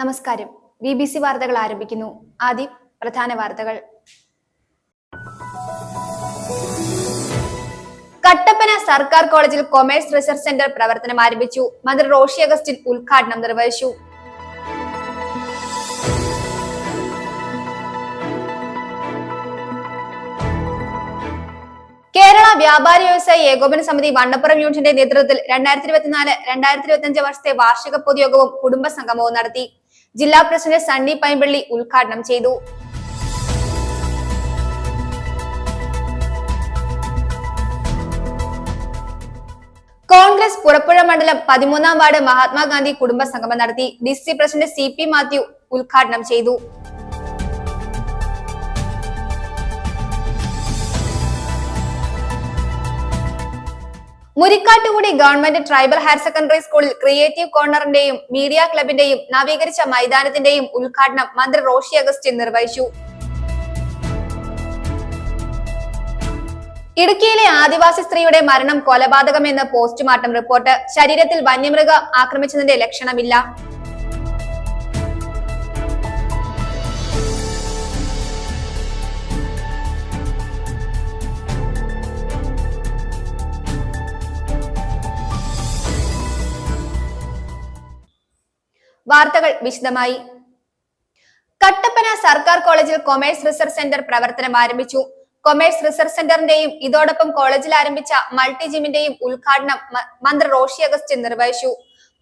നമസ്കാരം. BBC വാർത്തകൾ ആരംഭിക്കുന്നു. ആദ്യം പ്രധാന വാർത്തകൾ. കട്ടപ്പന സർക്കാർ കോളേജിൽ കൊമേഴ്സ് റിസർച്ച് സെന്റർ പ്രവർത്തനം ആരംഭിച്ചു. മന്ത്രി റോഷി അഗസ്റ്റിൻ ഉദ്ഘാടനം നിർവഹിച്ചു. കേരള വ്യാപാരി വ്യവസായി ഏകോപന സമിതി വണ്ണപ്പുറം യൂണിറ്റിന്റെ നേതൃത്വത്തിൽ 2024-2025 വർഷത്തെ വാർഷിക പൊതുയോഗവും കുടുംബ സംഗമവും നടത്തി. ജില്ലാ പ്രസിഡന്റ് സണ്ണി പൈമ്പള്ളി ഉദ്ഘാടനം ചെയ്തു. കോൺഗ്രസ് പുറപ്പുഴ മണ്ഡലം 13-ാം വാർഡ് മഹാത്മാഗാന്ധി കുടുംബ സംഗമം നടത്തി. DCC പ്രസിഡന്റ് CP മാത്യു ഉദ്ഘാടനം ചെയ്തു. Murikkattukudy government tribal higher secondary സ്കൂളിൽ ക്രിയേറ്റീവ് കോർണറിന്റെയും മീഡിയ ക്ലബിന്റെയും നവീകരിച്ച മൈതാനത്തിന്റെയും ഉദ്ഘാടനം മന്ത്രി റോഷി അഗസ്റ്റിൻ നിർവഹിച്ചു. ഇടുക്കിയിലെ ആദിവാസി സ്ത്രീയുടെ മരണം കൊലപാതകമെന്ന് പോസ്റ്റ്മോർട്ടം റിപ്പോർട്ട്. ശരീരത്തിൽ വന്യമൃഗം ആക്രമിച്ചതിന്റെ ലക്ഷണമില്ല. വാർത്തകൾ വിശദമായി. കട്ടപ്പന സർക്കാർ കോളേജിൽ കൊമേഴ്സ് റിസർച്ച് സെന്റർ പ്രവർത്തനം ആരംഭിച്ചു. കൊമേഴ്സ് റിസർച്ച് സെന്ററിന്റെയും ഇതോടൊപ്പം കോളേജിൽ ആരംഭിച്ച മൾട്ടി ജിമ്മിന്റെയും ഉദ്ഘാടനം മന്ത്രി റോഷി അഗസ്റ്റിൻ നിർവഹിച്ചു.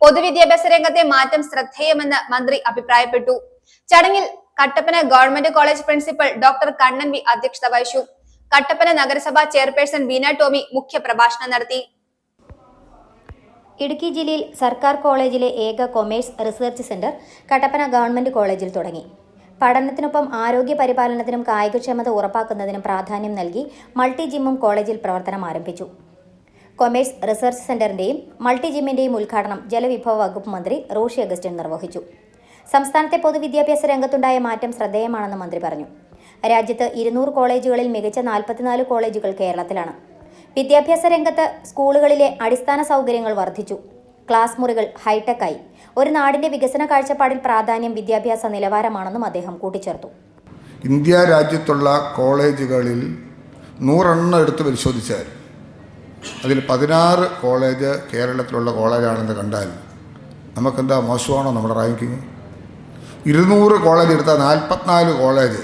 പൊതുവിദ്യാഭ്യാസ രംഗത്തെ മാറ്റം ശ്രദ്ധേയമെന്ന് മന്ത്രി അഭിപ്രായപ്പെട്ടു. ചടങ്ങിൽ Kattappana government college principal doctor Kannan V അധ്യക്ഷത വഹിച്ചു. കട്ടപ്പന നഗരസഭാ ചെയർപേഴ്സൺ വീണ ടോമി മുഖ്യ പ്രഭാഷണം നടത്തി. ഇടുക്കി ജില്ലയിൽ സർക്കാർ കോളേജിലെ ഏക commerce research centre Kattappana government കോളേജിൽ തുടങ്ങി. പഠനത്തിനൊപ്പം ആരോഗ്യ പരിപാലനത്തിനും കായികക്ഷമത ഉറപ്പാക്കുന്നതിനും പ്രാധാന്യം നൽകി മൾട്ടി ജിമ്മും കോളേജിൽ പ്രവർത്തനം ആരംഭിച്ചു. കൊമേഴ്സ് റിസർച്ച് സെന്ററിന്റെയും മൾട്ടി ജിമ്മിന്റെയും ഉദ്ഘാടനം ജലവിഭവ വകുപ്പ് മന്ത്രി റോഷി അഗസ്റ്റിൻ നിർവഹിച്ചു. സംസ്ഥാനത്തെ പൊതുവിദ്യാഭ്യാസ രംഗത്തുണ്ടായ മാറ്റം ശ്രദ്ധേയമാണെന്ന് മന്ത്രി പറഞ്ഞു. രാജ്യത്ത് 200 കോളേജുകളിൽ മികച്ച 44 കോളേജുകൾ കേരളത്തിലാണ്. വിദ്യാഭ്യാസ രംഗത്ത് സ്കൂളുകളിലെ അടിസ്ഥാന സൗകര്യങ്ങൾ വർദ്ധിച്ചു. ക്ലാസ് മുറികൾ ഹൈടെക്കായി. ഒരു നാടിന്റെ വികസന കാഴ്ചപ്പാടിൽ പ്രാധാന്യം വിദ്യാഭ്യാസ നിലവാരമാണെന്നും അദ്ദേഹം കൂട്ടിച്ചേർത്തു. ഇന്ത്യ രാജ്യത്തുള്ള കോളേജുകളിൽ 100 എടുത്ത് പരിശോധിച്ചാൽ അതിൽ 16 കോളേജ് കേരളത്തിലുള്ള കോളേജാണെന്ന് കണ്ടാൽ നമുക്കെന്താ മോശമാണോ നമ്മുടെ റാങ്കിങ്? 200 കോളേജ് എടുത്താൽ 44 കോളേജ്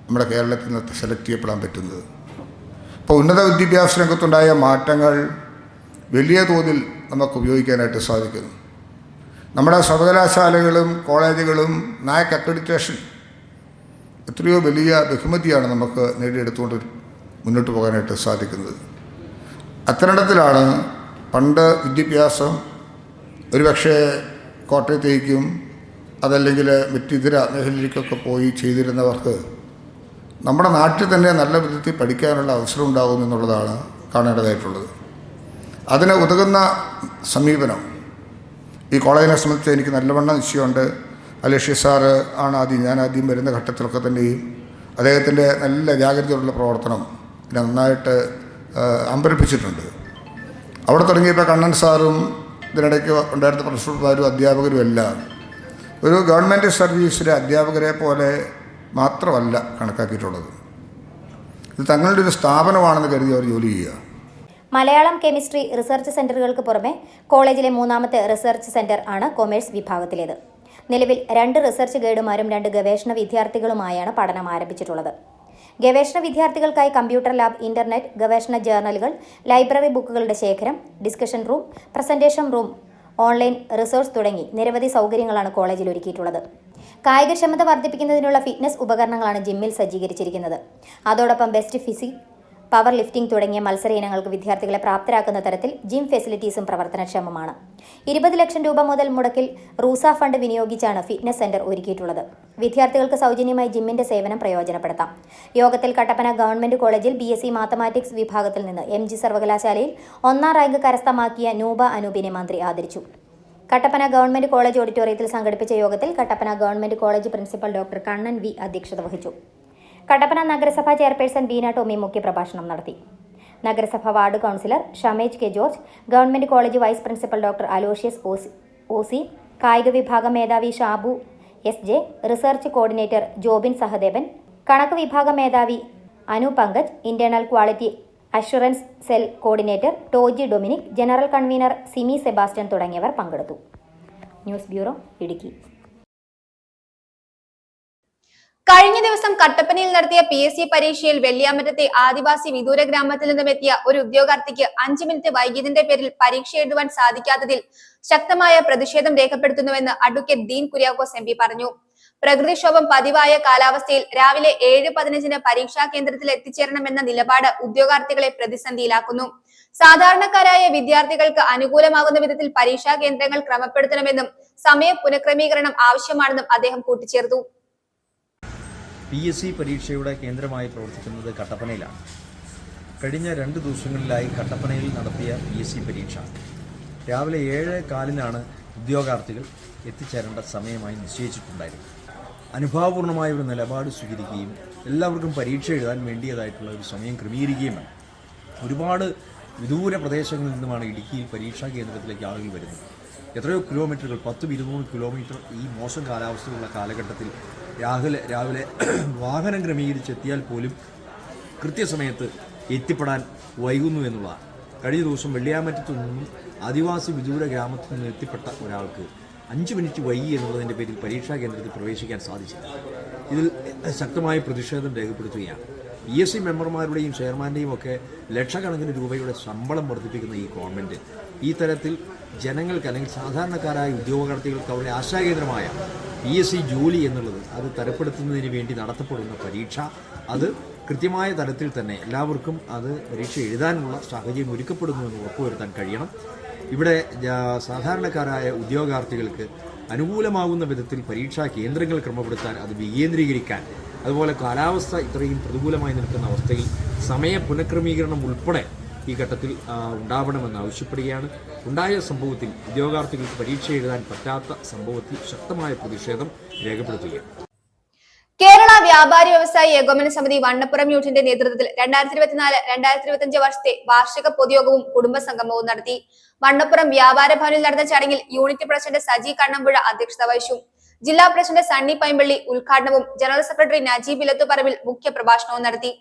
നമ്മുടെ കേരളത്തിൽ നിന്ന് സെലക്ട് ചെയ്യപ്പെടാൻ പറ്റുന്നത്. ഇപ്പോൾ ഉന്നത വിദ്യാഭ്യാസ രംഗത്തുണ്ടായ മാറ്റങ്ങൾ വലിയ തോതിൽ നമുക്ക് ഉപയോഗിക്കാനായിട്ട് സാധിക്കുന്നു. നമ്മുടെ സർവകലാശാലകളും കോളേജുകളും നാക് അക്രഡിറ്റേഷൻ എത്രയോ വലിയ ബഹുമതിയാണ് നമുക്ക് നേടിയെടുത്തുകൊണ്ട് മുന്നോട്ട് പോകാനായിട്ട് സാധിക്കുന്നത്. അത്തരത്തിലാണ് പണ്ട് വിദ്യാഭ്യാസം ഒരുപക്ഷെ കോട്ടയത്തേക്കും അതല്ലെങ്കിൽ മറ്റിതര മേഖലയിലേക്കൊക്കെ പോയി ചെയ്തിരുന്നവർക്ക് നമ്മുടെ നാട്ടിൽ തന്നെ നല്ല വിധത്തിൽ പഠിക്കാനുള്ള അവസരം ഉണ്ടാകും എന്നുള്ളതാണ് കാണേണ്ടതായിട്ടുള്ളത്. അതിന് ഉതകുന്ന സമീപനം ഈ കോളേജിനെ സംബന്ധിച്ച് എനിക്ക് നല്ലവണ്ണം നിശ്ചയമുണ്ട്. അലക്ഷ്യ സാറ് ആണ് ഞാൻ ആദ്യം വരുന്ന ഘട്ടത്തിലൊക്കെ തന്നെയും അദ്ദേഹത്തിൻ്റെ നല്ല ജാഗ്രതയുള്ള പ്രവർത്തനം നന്നായിട്ട് അമ്പരപ്പിച്ചിട്ടുണ്ട്. അവിടെ തുടങ്ങിയപ്പോൾ കണ്ണൻ സാറും ഇതിനിടയ്ക്ക് ഉണ്ടായിരുന്ന പ്രിൻസിപ്പൽമാരും അധ്യാപകരും എല്ലാം ഒരു ഗവൺമെൻറ് സർവീസിലെ അധ്യാപകരെ പോലെ മാത്രമല്ല കണക്കാക്കിയിട്ടുള്ളത്. ഇത് തങ്ങളുടെ ഒരു സ്ഥാപനമാണെന്ന് കരുതി അവർ ജോലി ചെയ്യുക. മലയാളം കെമിസ്ട്രി റിസർച്ച് സെന്ററുകൾക്ക് പുറമെ കോളേജിലെ 3ാമത്തെ റിസർച്ച് സെന്റർ ആണ് കൊമേഴ്സ് വിഭാഗത്തിലേത്. നിലവിൽ 2 റിസർച്ച് ഗൈഡുമാരും 2 ഗവേഷണ വിദ്യാർത്ഥികളുമായാണ് പഠനം ആരംഭിച്ചിട്ടുള്ളത്. ഗവേഷണ വിദ്യാർത്ഥികൾക്കായി കമ്പ്യൂട്ടർ ലാബ്, ഇന്റർനെറ്റ്, ഗവേഷണ ജേർണലുകൾ, ലൈബ്രറി ബുക്കുകളുടെ ശേഖരം, discussion room, presentation room, online resource തുടങ്ങി നിരവധി സൗകര്യങ്ങളാണ് കോളേജിൽ ഒരുക്കിയിട്ടുള്ളത്. കായികക്ഷമത വർദ്ധിപ്പിക്കുന്നതിനുള്ള ഫിറ്റ്നസ് ഉപകരണങ്ങളാണ് ജിമ്മിൽ സജ്ജീകരിച്ചിരിക്കുന്നത്. അതോടൊപ്പം ബെസ്റ്റ് ഫിസിക്, പവർ ലിഫ്റ്റിംഗ് തുടങ്ങിയ മത്സര ഇനങ്ങൾക്ക് വിദ്യാർത്ഥികളെ പ്രാപ്തരാക്കുന്ന തരത്തിൽ ജിം ഫെസിലിറ്റീസും പ്രവർത്തനക്ഷമമാണ്. 20 ലക്ഷം രൂപ മുതൽ മുടക്കിൽ റൂസ ഫണ്ട് വിനിയോഗിച്ചാണ് ഫിറ്റ്നസ് സെന്റർ ഒരുക്കിയിട്ടുള്ളത്. വിദ്യാർത്ഥികൾക്ക് സൗജന്യമായി ജിമ്മിന്റെ സേവനം പ്രയോജനപ്പെടുത്താം. യോഗത്തിൽ കട്ടപ്പന ഗവൺമെന്റ് കോളേജിൽ BSc മാത്തമാറ്റിക്സ് വിഭാഗത്തിൽ നിന്ന് MG സർവകലാശാലയിൽ 1ാം റാങ്ക് കരസ്ഥമാക്കിയ നൂബ അനൂപിനെ മന്ത്രി ആദരിച്ചു. കട്ടപ്പന ഗവൺമെന്റ് കോളേജ് ഓഡിറ്റോറിയത്തിൽ സംഘടിപ്പിച്ച യോഗത്തിൽ Kattappana government college principal doctor Kannan V അധ്യക്ഷത വഹിച്ചു. കട്ടപ്പന നഗരസഭാ ചെയർപേഴ്സൺ വീണ ടോമി മുഖ്യപ്രഭാഷണം നടത്തി. നഗരസഭ ward councillor Shamej K George, government college vice principal doctor Aloysius OC, കായിക വിഭാഗം മേധാവി Shabu SJ, research coordinator Jobin Sahadevan, കണക്ക് വിഭാഗം മേധാവി Anu Pankaj, internal quality assurance cell coordinator Toji Dominic, general convener Simi Sebastian തുടങ്ങിയവർ പങ്കെടുത്തു. News bureau, Idukki. കഴിഞ്ഞ ദിവസം കട്ടപ്പനയിൽ നടത്തിയ PSC പരീക്ഷയിൽ വെള്ളിയാമറ്റത്തെ ആദിവാസി വിദൂര ഗ്രാമത്തിൽ നിന്നും എത്തിയ ഒരു ഉദ്യോഗാർത്ഥിക്ക് 5 മിനിറ്റ് വൈകിയതിന്റെ പേരിൽ പരീക്ഷ എഴുതുവാൻ സാധിക്കാത്തതിൽ ശക്തമായ പ്രതിഷേധം രേഖപ്പെടുത്തുന്നുവെന്ന് അഡ്വക്കേറ്റ് ഡീൻ കുര്യാക്കോസ് MP പറഞ്ഞു. പ്രകൃതിക്ഷോഭം പതിവായ കാലാവസ്ഥയിൽ രാവിലെ 7:15 പരീക്ഷാ കേന്ദ്രത്തിൽ എത്തിച്ചേരണമെന്ന നിലപാട് ഉദ്യോഗാർത്ഥികളെ പ്രതിസന്ധിയിലാക്കുന്നു. സാധാരണക്കാരായ വിദ്യാർത്ഥികൾക്ക് അനുകൂലമാകുന്ന വിധത്തിൽ പരീക്ഷാ കേന്ദ്രങ്ങൾ ക്രമപ്പെടുത്തണമെന്നും സമയ പുനഃക്രമീകരണം ആവശ്യമാണെന്നും അദ്ദേഹം കൂട്ടിച്ചേർത്തു. PSC പരീക്ഷയുടെ കേന്ദ്രമായി പ്രവർത്തിക്കുന്നത് കട്ടപ്പനയിലാണ്. കഴിഞ്ഞ 2 ദിവസങ്ങളിലായി കട്ടപ്പനയിൽ നടത്തിയ PSC പരീക്ഷ രാവിലെ 7:15 ഉദ്യോഗാർത്ഥികൾ എത്തിച്ചേരേണ്ട സമയമായി നിശ്ചയിച്ചിട്ടുണ്ടായിരുന്നു. അനുഭാവപൂർണമായ ഒരു നിലപാട് സ്വീകരിക്കുകയും എല്ലാവർക്കും പരീക്ഷ എഴുതാൻ വേണ്ടിയതായിട്ടുള്ള ഒരു സമയം ക്രമീകരിക്കുകയും വേണം. ഒരുപാട് വിദൂര പ്രദേശങ്ങളിൽ നിന്നുമാണ് ഇടുക്കിയിൽ പരീക്ഷാ കേന്ദ്രത്തിലേക്ക് ആളുകൾ വരുന്നത്. എത്രയോ കിലോമീറ്ററുകൾ, 10-200 കിലോമീറ്റർ ഈ മോശം കാലാവസ്ഥയുള്ള കാലഘട്ടത്തിൽ രാവിലെ വാഹനം ക്രമീകരിച്ചെത്തിയാൽ പോലും കൃത്യസമയത്ത് എത്തിപ്പെടാൻ വൈകുന്നു എന്നുള്ളതാണ്. കഴിഞ്ഞ ദിവസം വെള്ളിയാമറ്റത്തു നിന്നും ആദിവാസി വിദൂര ഗ്രാമത്തിൽ നിന്ന് എത്തിപ്പെട്ട ഒരാൾക്ക് 5 മിനിറ്റ് വൈകി എന്നുള്ളതിൻ്റെ പേരിൽ പരീക്ഷാ കേന്ദ്രത്തിൽ പ്രവേശിക്കാൻ സാധിച്ചില്ല. ഇതിൽ ശക്തമായ പ്രതിഷേധം രേഖപ്പെടുത്തുകയാണ്. PSC മെമ്പർമാരുടെയും ചെയർമാൻ്റെയും ഒക്കെ ലക്ഷക്കണക്കിന് രൂപയുടെ ശമ്പളം വർദ്ധിപ്പിക്കുന്ന ഈ ഗവൺമെൻറ് ഈ തരത്തിൽ ജനങ്ങൾക്ക് അല്ലെങ്കിൽ സാധാരണക്കാരായ ഉദ്യോഗാർത്ഥികൾക്ക് അവരുടെ ആശാകേന്ദ്രമായ PSC ജോലി എന്നുള്ളത് അത് തരപ്പെടുത്തുന്നതിന് വേണ്ടി നടത്തപ്പെടുന്ന പരീക്ഷ അത് കൃത്യമായ തരത്തിൽ തന്നെ എല്ലാവർക്കും അത് പരീക്ഷ എഴുതാനുള്ള സാഹചര്യം ഒരുക്കപ്പെടുന്നുവെന്ന് ഉറപ്പുവരുത്താൻ കഴിയണം. ഇവിടെ സാധാരണക്കാരായ ഉദ്യോഗാർത്ഥികൾക്ക് അനുകൂലമാകുന്ന വിധത്തിൽ പരീക്ഷാ കേന്ദ്രങ്ങൾ ക്രമപ്പെടുത്താൻ, അത് വികേന്ദ്രീകരിക്കാൻ, അതുപോലെ കാലാവസ്ഥ ഇത്രയും പ്രതികൂലമായി നിൽക്കുന്ന അവസ്ഥയിൽ സമയ പുനഃക്രമീകരണം ഉൾപ്പെടെ ഈ ഘട്ടത്തിൽ ഉണ്ടാവണമെന്ന് ആവശ്യപ്പെടുകയാണ്. ഉണ്ടായ സംഭവത്തിൽ ഉദ്യോഗാർത്ഥികൾക്ക് പരീക്ഷ എഴുതാൻ പറ്റാത്ത സംഭവത്തിൽ ശക്തമായ പ്രതിഷേധം രേഖപ്പെടുത്തുകയാണ്. കേരള വ്യാപാരി വ്യവസായി ഏകോപന സമിതി വണ്ണപ്പുറം യൂണിറ്റിന്റെ നേതൃത്വത്തിൽ 2024-2025 വർഷത്തെ വാർഷിക പൊതുയോഗവും കുടുംബസംഗമവും നടത്തി. വണ്ണപ്പുറം വ്യാപാര ഭവനിൽ നടന്ന ചടങ്ങിൽ യൂണിറ്റ് പ്രസിഡന്റ് സജി കണ്ണമ്പുഴ അധ്യക്ഷത വഹിച്ചു. ജില്ലാ പ്രസിഡന്റ് സണ്ണി പൈമ്പള്ളി ഉദ്ഘാടനവും ജനറൽ സെക്രട്ടറി നജീബ് ഇലത്തുപറമ്പിൽ മുഖ്യപ്രഭാഷണവും നടത്തി.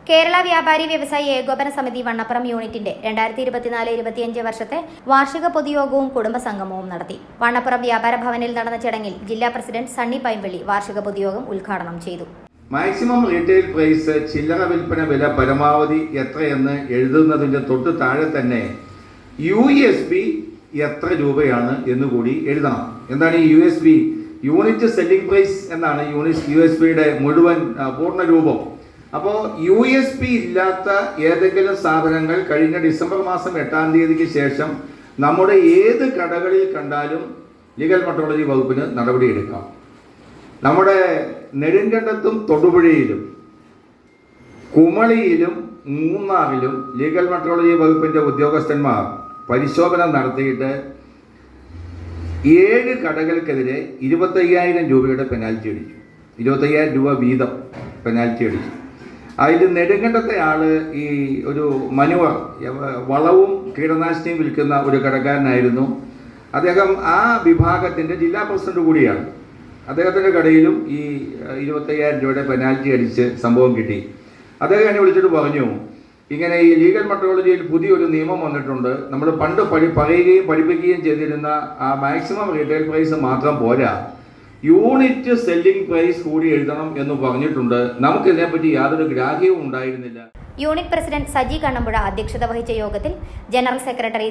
കേരള വ്യാപാരി വ്യവസായി ഏകോപന സമിതി വണ്ണപ്പുറം യൂണിറ്റിന്റെ 2024-25 വർഷത്തെ വാർഷിക പൊതുയോഗവും കുടുംബസംഗമവും നടത്തി. വണ്ണപ്പുറം വ്യാപാര ഭവനിൽ നടന്ന ചടങ്ങിൽ ജില്ലാ പ്രസിഡന്റ് സണ്ണി പൈമ്പള്ളി വാർഷിക പൊതുയോഗം ഉദ്ഘാടനം ചെയ്തു. മാക്സിമം റീറ്റെയിൽ പ്രൈസ്, ചില്ലറ വിൽപ്പന വില പരമാവധി എത്രയെന്ന് എഴുതുന്നതിന്റെ തൊട്ട് താഴെ തന്നെ USB എത്ര രൂപയാണ് എന്നുകൂടി എഴുതണം. എന്താണ് ഈ USB? യൂണിറ്റ് സെല്ലിംഗ് പ്രൈസ് എന്നാണ് USB-യുടെ മുഴുവൻ പൂർണ്ണ രൂപം. അപ്പോൾ USB ഇല്ലാത്ത ഏതെങ്കിലും സാധനങ്ങൾ കഴിഞ്ഞ ഡിസംബർ മാസം 8-ാം തീയതിക്ക് ശേഷം നമ്മുടെ ഏത് കടകളിൽ കണ്ടാലും ലീഗൽ മെട്രോളജി വകുപ്പിന് നടപടിയെടുക്കാം. നമ്മുടെ നെടുങ്കണ്ടത്തും തൊടുപുഴയിലും കുമളിയിലും മൂന്നാറിലും ലീഗൽ മെട്രോളജി വകുപ്പിൻ്റെ ഉദ്യോഗസ്ഥന്മാർ പരിശോധന നടത്തിയിട്ട് 7 കടകൾക്കെതിരെ 25,000 രൂപയുടെ പെനാൽറ്റി അടിച്ചു. 25,000 രൂപ വീതം പെനാൽറ്റി അടിച്ചു. അതിൽ നെടുങ്കണ്ടത്തെ ആള് ഈ ഒരു മനുവർ വളവും കീടനാശിനിയും വിൽക്കുന്ന ഒരു കടക്കാരനായിരുന്നു. അദ്ദേഹം ആ വിഭാഗത്തിൻ്റെ ജില്ലാ പ്രസിഡന്റ് കൂടിയാണ്. അദ്ദേഹത്തിൻ്റെ കടയിലും ഈ 25,000 രൂപയുടെ പെനാൽറ്റി അടിച്ച് സംഭവം കിട്ടി. അദ്ദേഹം എന്നെ വിളിച്ചിട്ട് പറഞ്ഞു, ഇങ്ങനെ ഈ ലീഗൽ മെട്രോളജിയിൽ പുതിയൊരു നിയമം വന്നിട്ടുണ്ട്. നമ്മൾ പണ്ട് പറയുകയും പഠിപ്പിക്കുകയും ചെയ്തിരുന്ന ആ മാക്സിമം റീറ്റെയിൽ പ്രൈസ് മാത്രം പോരാ, യൂണിറ്റ് സെല്ലിംഗ് പ്രൈസ് കൂടി എഴുതണം എന്ന് പറഞ്ഞിട്ടുണ്ട്. നമുക്കിതിനെപ്പറ്റി യാതൊരു ഗ്രാഹ്യവും ഉണ്ടായിരുന്നില്ല. യൂണിറ്റ് പ്രസിഡന്റ് സജി കണ്ണമ്പുഴ അധ്യക്ഷത വഹിച്ച യോഗത്തിൽ ജനറൽ സെക്രട്ടറി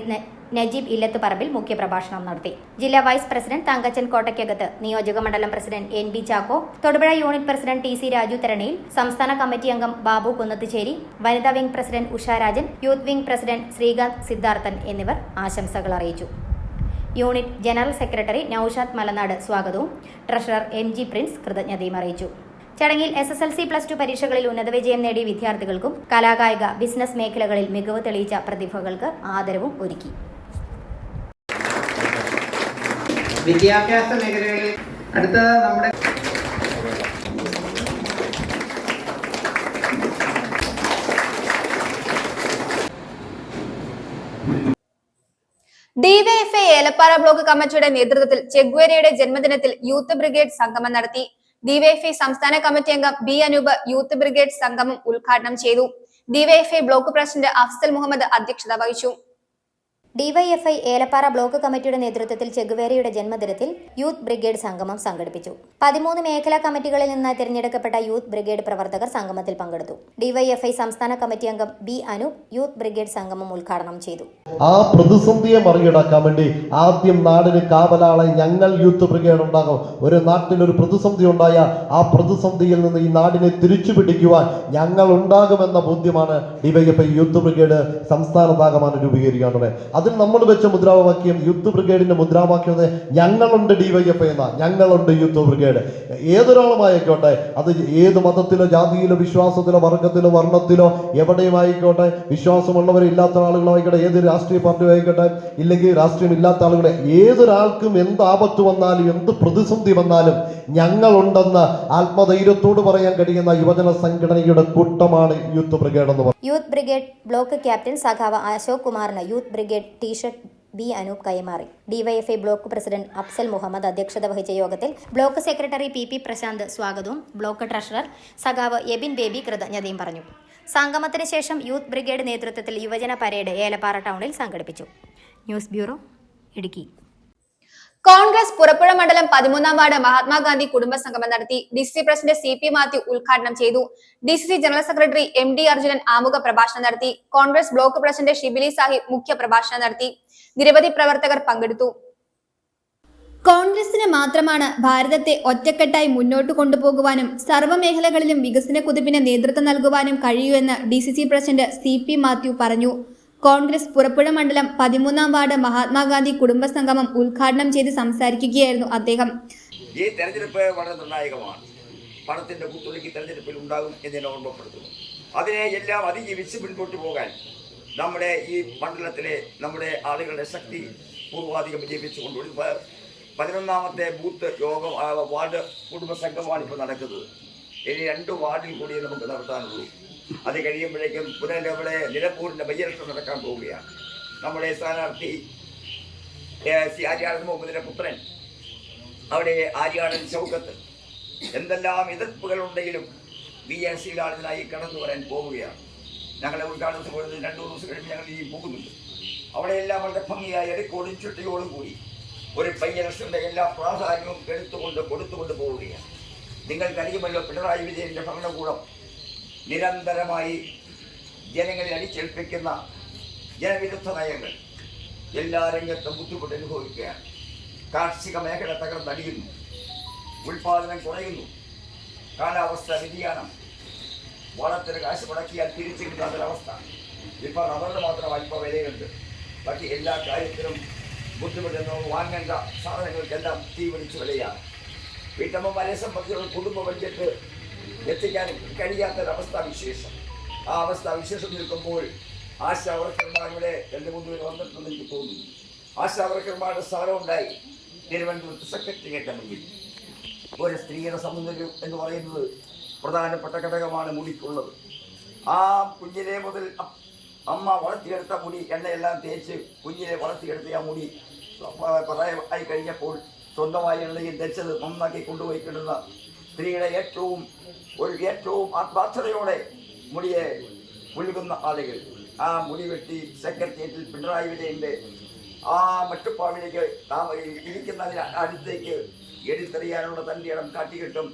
നജീബ് ഇല്ലത്തുപറമ്പിൽ മുഖ്യപ്രഭാഷണം നടത്തി. ജില്ലാ വൈസ് പ്രസിഡന്റ് തങ്കച്ചൻ കോട്ടയ്ക്കകത്ത്, നിയോജക മണ്ഡലം president NB Chacko, Thodupuzha unit president TC Raju Tharaniyil, സംസ്ഥാന കമ്മിറ്റി അംഗം ബാബു കുന്നത്തുചേരി, വനിതാ wing president Usharajan, youth wing president Sreekanth Siddharthan എന്നിവർ ആശംസകൾ അറിയിച്ചു. Unit general secretary Noushad Malanad സ്വാഗതവും ട്രഷറർ MG പ്രിൻസ് കൃതജ്ഞതയും അറിയിച്ചു. ചടങ്ങിൽ SSLC+2 പരീക്ഷകളിൽ ഉന്നത വിജയം നേടിയ വിദ്യാർത്ഥികൾക്കും കലാകായിക ബിസിനസ് മേഖലകളിൽ മികവ് തെളിയിച്ച പ്രതിഭകൾക്ക് ആദരവും ഒരുക്കി. വിദ്യാഭ്യാസ മേഖലകളിൽ അടുത്ത നമ്മുടെ ഡിവൈഎഫ്ഐ ഏലപ്പാറ ബ്ലോക്ക് കമ്മിറ്റിയുടെ നേതൃത്വത്തിൽ ചെഗ്വേരയുടെ ജന്മദിനത്തിൽ യൂത്ത് ബ്രിഗേഡ് സംഗമം നടത്തി. ഡിവൈഎഫ്ഐ സംസ്ഥാന കമ്മിറ്റി അംഗം ബി അനൂപ് യൂത്ത് ബ്രിഗേഡ് സംഗമം ഉദ്ഘാടനം ചെയ്തു. DYFI block president Afsal Muhammad അധ്യക്ഷത വഹിച്ചു. ഡിവൈഎഫ്ഐ ഏലപ്പാറ ബ്ലോക്ക് കമ്മിറ്റിയുടെ നേതൃത്വത്തിൽ ചെഗുവേരയുടെ ജന്മദിനത്തിൽ യൂത്ത് ബ്രിഗേഡ് സംഗമം സംഘടിപ്പിച്ചു. 13 മേഖലാ കമ്മിറ്റികളിൽ നിന്ന് തിരഞ്ഞെടുക്കപ്പെട്ട യൂത്ത് ബ്രിഗേഡ് പ്രവർത്തകർ സംഗമത്തിൽ പങ്കെടുത്തു. ഡിവൈഎഫ്ഐ സംസ്ഥാന കമ്മിറ്റി അംഗം ബി അനൂപ് യൂത്ത് ബ്രിഗേഡ് സംഗമം ഉദ്ഘാടനം ചെയ്തു. ആ പ്രതിസന്ധിയെ മറികടക്കാൻ വേണ്ടി ആദ്യം നാടിന് കാവലാളെ ഞങ്ങൾ യൂത്ത് ബ്രിഗേഡ് ഉണ്ടാകും. ഒരു നാട്ടിലൊരു പ്രതിസന്ധി ഉണ്ടായ ആ പ്രതിസന്ധിയിൽ നിന്ന് ഈ നാടിനെ തിരിച്ചു പിടിക്കുവാൻ ഞങ്ങൾ ഉണ്ടാകുമെന്ന ബോധ്യമാണ് ഡിവൈഎഫ്ഐ യൂത്ത് ബ്രിഗേഡ് സംസ്ഥാനത്താകമാനം രൂപീകരിക്കാനുള്ളത്. അതിൽ നമ്മൾ വെച്ച മുദ്രാവാക്യം യൂത്ത് ബ്രിഗേഡിന്റെ മുദ്രാവാക്യം ഞങ്ങളുണ്ട് ഡിവൈഎഫ്ഐ എന്ന, ഞങ്ങളുണ്ട് യൂത്ത് ബ്രിഗേഡ്. ഏതൊരാളുമായിക്കോട്ടെ, അത് ഏത് മതത്തിലോ ജാതിയിലോ വിശ്വാസത്തിലോ വർഗത്തിലോ വർണ്ണത്തിലോ എവിടെയും ആയിക്കോട്ടെ, വിശ്വാസമുള്ളവരും ഇല്ലാത്ത ആളുകളോ ആയിക്കോട്ടെ, ഏത് രാഷ്ട്രീയ പാർട്ടി ആയിക്കോട്ടെ, ഇല്ലെങ്കിൽ രാഷ്ട്രീയം ഇല്ലാത്ത ആളുകളെ, ഏതൊരാൾക്കും എന്ത് ആപത്ത് വന്നാലും എന്ത് പ്രതിസന്ധി വന്നാലും ഞങ്ങളുണ്ടെന്ന് ആത്മധൈര്യത്തോട് പറയാൻ കഴിയുന്ന യുവജന സംഘടനയുടെ കൂട്ടമാണ് യൂത്ത് ബ്രിഗേഡ് എന്ന് പറയുന്നത്. യൂത്ത് ബ്രിഗേഡ് ബ്ലോക്ക് ക്യാപ്റ്റൻ സഖാവ് അശോക് കുമാറിന് youth brigade T-shirt B Anoop കൈമാറി. DYFI block president Afsal Muhammad അധ്യക്ഷത വഹിച്ച യോഗത്തിൽ ബ്ലോക്ക് സെക്രട്ടറി പി പ്രശാന്ത് സ്വാഗതവും ബ്ലോക്ക് ട്രഷറർ സഖാവ് എബിൻ ബേബി കൃതജ്ഞതയും പറഞ്ഞു. സംഗമത്തിന് ശേഷം യൂത്ത് ബ്രിഗേഡ് നേതൃത്വത്തിൽ യുവജന പരേഡ് ഏലപ്പാറ ടൗണിൽ സംഘടിപ്പിച്ചു. News bureau, Idukki. Congress Purappuzha മണ്ഡലം 13-ാം വാർഡ് മഹാത്മാഗാന്ധി കുടുംബ സംഗമം നടത്തി. ഡിസിസി പ്രസിഡന്റ് CP മാത്യു ഉദ്ഘാടനം ചെയ്തു. DCC general secretary MD Arjunan ആമുഖ പ്രഭാഷണം നടത്തി. Congress block president Shibili Sahib മുഖ്യ പ്രഭാഷണം നടത്തി. നിരവധി പ്രവർത്തകർ പങ്കെടുത്തു. കോൺഗ്രസിന് മാത്രമാണ് ഭാരതത്തെ ഒറ്റക്കെട്ടായി മുന്നോട്ട് കൊണ്ടുപോകുവാനും സർവ്വമേഖലകളിലും വികസന കുതിപ്പിന് നേതൃത്വം നൽകുവാനും കഴിയൂ എന്ന് ഡിസിസി പ്രസിഡന്റ് CP മാത്യു പറഞ്ഞു. കോൺഗ്രസ് പുറപ്പുഴ മണ്ഡലം 13-ാം വാർഡ് മഹാത്മാഗാന്ധി കുടുംബ സംഗമം ഉദ്ഘാടനം ചെയ്ത് സംസാരിക്കുകയായിരുന്നു അദ്ദേഹം. ഈ തെരഞ്ഞെടുപ്പ് വളരെ നിർണായകമാണ്. പണത്തിന്റെ കുത്തൊഴുക്ക് തെരഞ്ഞെടുപ്പിൽ ഉണ്ടാകും എന്ന് ഓർമ്മപ്പെടുത്തുന്നു. അതിനെ എല്ലാം അതിജീവിച്ച് മുൻപോട്ട് പോകാൻ നമ്മുടെ ഈ മണ്ഡലത്തിലെ നമ്മുടെ ആളുകളുടെ ശക്തി പൂർവാധികം വിജയിപ്പിച്ചുകൊണ്ട് 11-ാമത്തെ ബൂത്ത് യോഗം വാർഡ് കുടുംബ സംഗമമാണ് ഇപ്പോൾ നടക്കുന്നത്. ഇനി 2 വാർഡിൽ കൂടി നമുക്ക് നടത്താനുള്ളൂ. അത് കഴിയുമ്പോഴേക്കും നമ്മുടെ നിലമ്പൂരിൻ്റെ ബൈ-ഇലക്ഷൻ നടക്കാൻ പോവുകയാണ്. നമ്മുടെ സ്ഥാനാർത്ഥി ആര്യാടൻ മുഹമ്മദിൻ്റെ പുത്രൻ, അവിടെ ആര്യാടൻ ഷൗക്കത്ത്, എന്തെല്ലാം എതിർപ്പുകളുണ്ടെങ്കിലും BNC-യിലാണ് ഇതിനായി കടന്നു വരാൻ പോവുകയാണ്. ഞങ്ങളെ ഉദ്ഘാടനത്തിന് പോയത് 2 ദിവസം കഴിഞ്ഞ് ഞങ്ങൾ ഈ പോകുന്നുണ്ട്. അവിടെയെല്ലാം വളരെ ഭംഗിയായി ഇടയ്ക്കോടും ചുട്ടിയോടും കൂടി ഒരു ബൈ-ഇലക്ഷൻ്റെ എല്ലാ പ്രാധാന്യവും കൊടുത്തുകൊണ്ട് പോവുകയാണ്. നിങ്ങൾക്കറിയുമല്ലോ, പിണറായി വിജയൻ്റെ ഭരണകൂടം നിരന്തരമായി ജനങ്ങളിൽ അടിച്ചേൽപ്പിക്കുന്ന ജനവിരുദ്ധ നയങ്ങൾ എല്ലാ രംഗത്തും ബുദ്ധിമുട്ട് അനുഭവിക്കുകയാണ്. കാർഷിക മേഖല തകർന്നടിയുന്നു, ഉൽപാദനം കുറയുന്നു, കാലാവസ്ഥ വ്യതിയാനം, വളത്തിന് കാശ് മുടക്കിയാൽ തിരിച്ചു കിട്ടാത്തൊരവസ്ഥ. ഇപ്പോൾ റബ്ബറിന് മാത്രമായി ഇപ്പോൾ വിലയുണ്ട്. ബാക്കി എല്ലാ കാര്യത്തിലും ബുദ്ധിമുട്ടുന്നു. വാങ്ങേണ്ട സാധനങ്ങൾക്കെല്ലാം തീ പിടിച്ച് വിലയാണ്. വീട്ടമ്മമാരെ സംബന്ധിച്ചുള്ള കുടുംബ ബഡ്ജറ്റ് എത്തിക്കാൻ കഴിയാത്തൊരവസ്ഥാവിശേഷം. ആ അവസ്ഥാവിശേഷം നിൽക്കുമ്പോൾ ആശാവർക്കർമാരുടെ 2-3 പേര് വന്നിട്ടുണ്ടെന്ന് എനിക്ക് തോന്നുന്നു. ആശാവർക്കർമാരുടെ സ്ഥാനമുണ്ടായി തിരുവനന്തപുരത്ത് സെക്രട്ടേറിയറ്റ് മുന്നിൽ. ഒരു സ്ത്രീയുടെ സൗന്ദര്യം എന്ന് പറയുന്നത് പ്രധാനപ്പെട്ട ഘടകമാണ് മുടിക്കുള്ളത്. ആ കുഞ്ഞിലെ മുതൽ അമ്മ വളർത്തിയെടുത്ത മുടി എണ്ണയെല്ലാം തേച്ച് കുഞ്ഞിലെ വളർത്തിയെടുത്ത ആ മുടി പ്രായമായി കഴിഞ്ഞപ്പോൾ സ്വന്തമായി എണ്ണയിൽ തെച്ചത് നന്നാക്കി കൊണ്ടുപോയി കിട്ടുന്ന സ്ത്രീയുടെ ഏറ്റവും ആത്മാർത്ഥതയോടെ മുടിയെ മുഴുകുന്ന ആളുകൾ ആ മുടി വെട്ടി സെക്രട്ടേറിയറ്റിൽ പിണറായി വിജയൻ്റെ ആ മട്ടുപ്പാവിലേക്ക് ഇരിക്കുന്നതിന് അടുത്തേക്ക് എടുത്തെറിയാനുള്ള തൻ്റെ ഇടം കാട്ടിക്കിട്ടും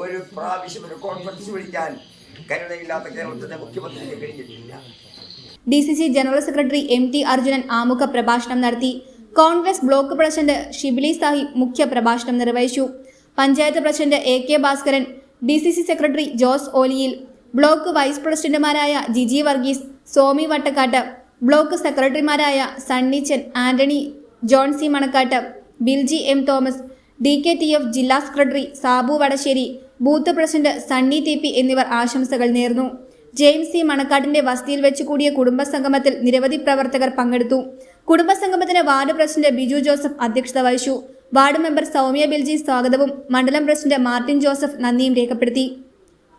ഒരു പ്രാവശ്യം ഒരു കോൺഫറൻസ് വിളിക്കാൻ കരുണയില്ലാത്ത കേരളത്തിൻ്റെ മുഖ്യമന്ത്രിക്ക് കഴിഞ്ഞിട്ടില്ല. DCC general secretary MT Arjunan ആമുഖ പ്രഭാഷണം നടത്തി. Congress block president Shibili Sahib മുഖ്യ പ്രഭാഷണം നിർവഹിച്ചു. Panchayat president AK Bhaskaran, DCC secretary Jose Oliyil, block vice പ്രസിഡന്റുമാരായ ജിജി വർഗീസ്, സോമി വട്ടക്കാട്ട്, ബ്ലോക്ക് സെക്രട്ടറിമാരായ Sunnichan, Antony, John C Manakkattu, Bilji M Thomas, DKTF ജില്ലാ secretary Sabu Vadasseri, booth president Sunny TP എന്നിവർ ആശംസകൾ നേർന്നു. ജെയിംസ് C മണക്കാട്ടിന്റെ വസതിയിൽ വെച്ച് കൂടിയ കുടുംബസംഗമത്തിൽ നിരവധി പ്രവർത്തകർ പങ്കെടുത്തു. കുടുംബസംഗമത്തിന് വാർഡ് പ്രസിഡന്റ് ബിജു ജോസഫ് അധ്യക്ഷത വഹിച്ചു. വാർഡ് മെമ്പർ സൗമ്യ ബിൽജി സ്വാഗതവും മണ്ഡലം പ്രസിഡന്റ് മാർട്ടിൻ ജോസഫ് നന്ദിയും രേഖപ്പെടുത്തി.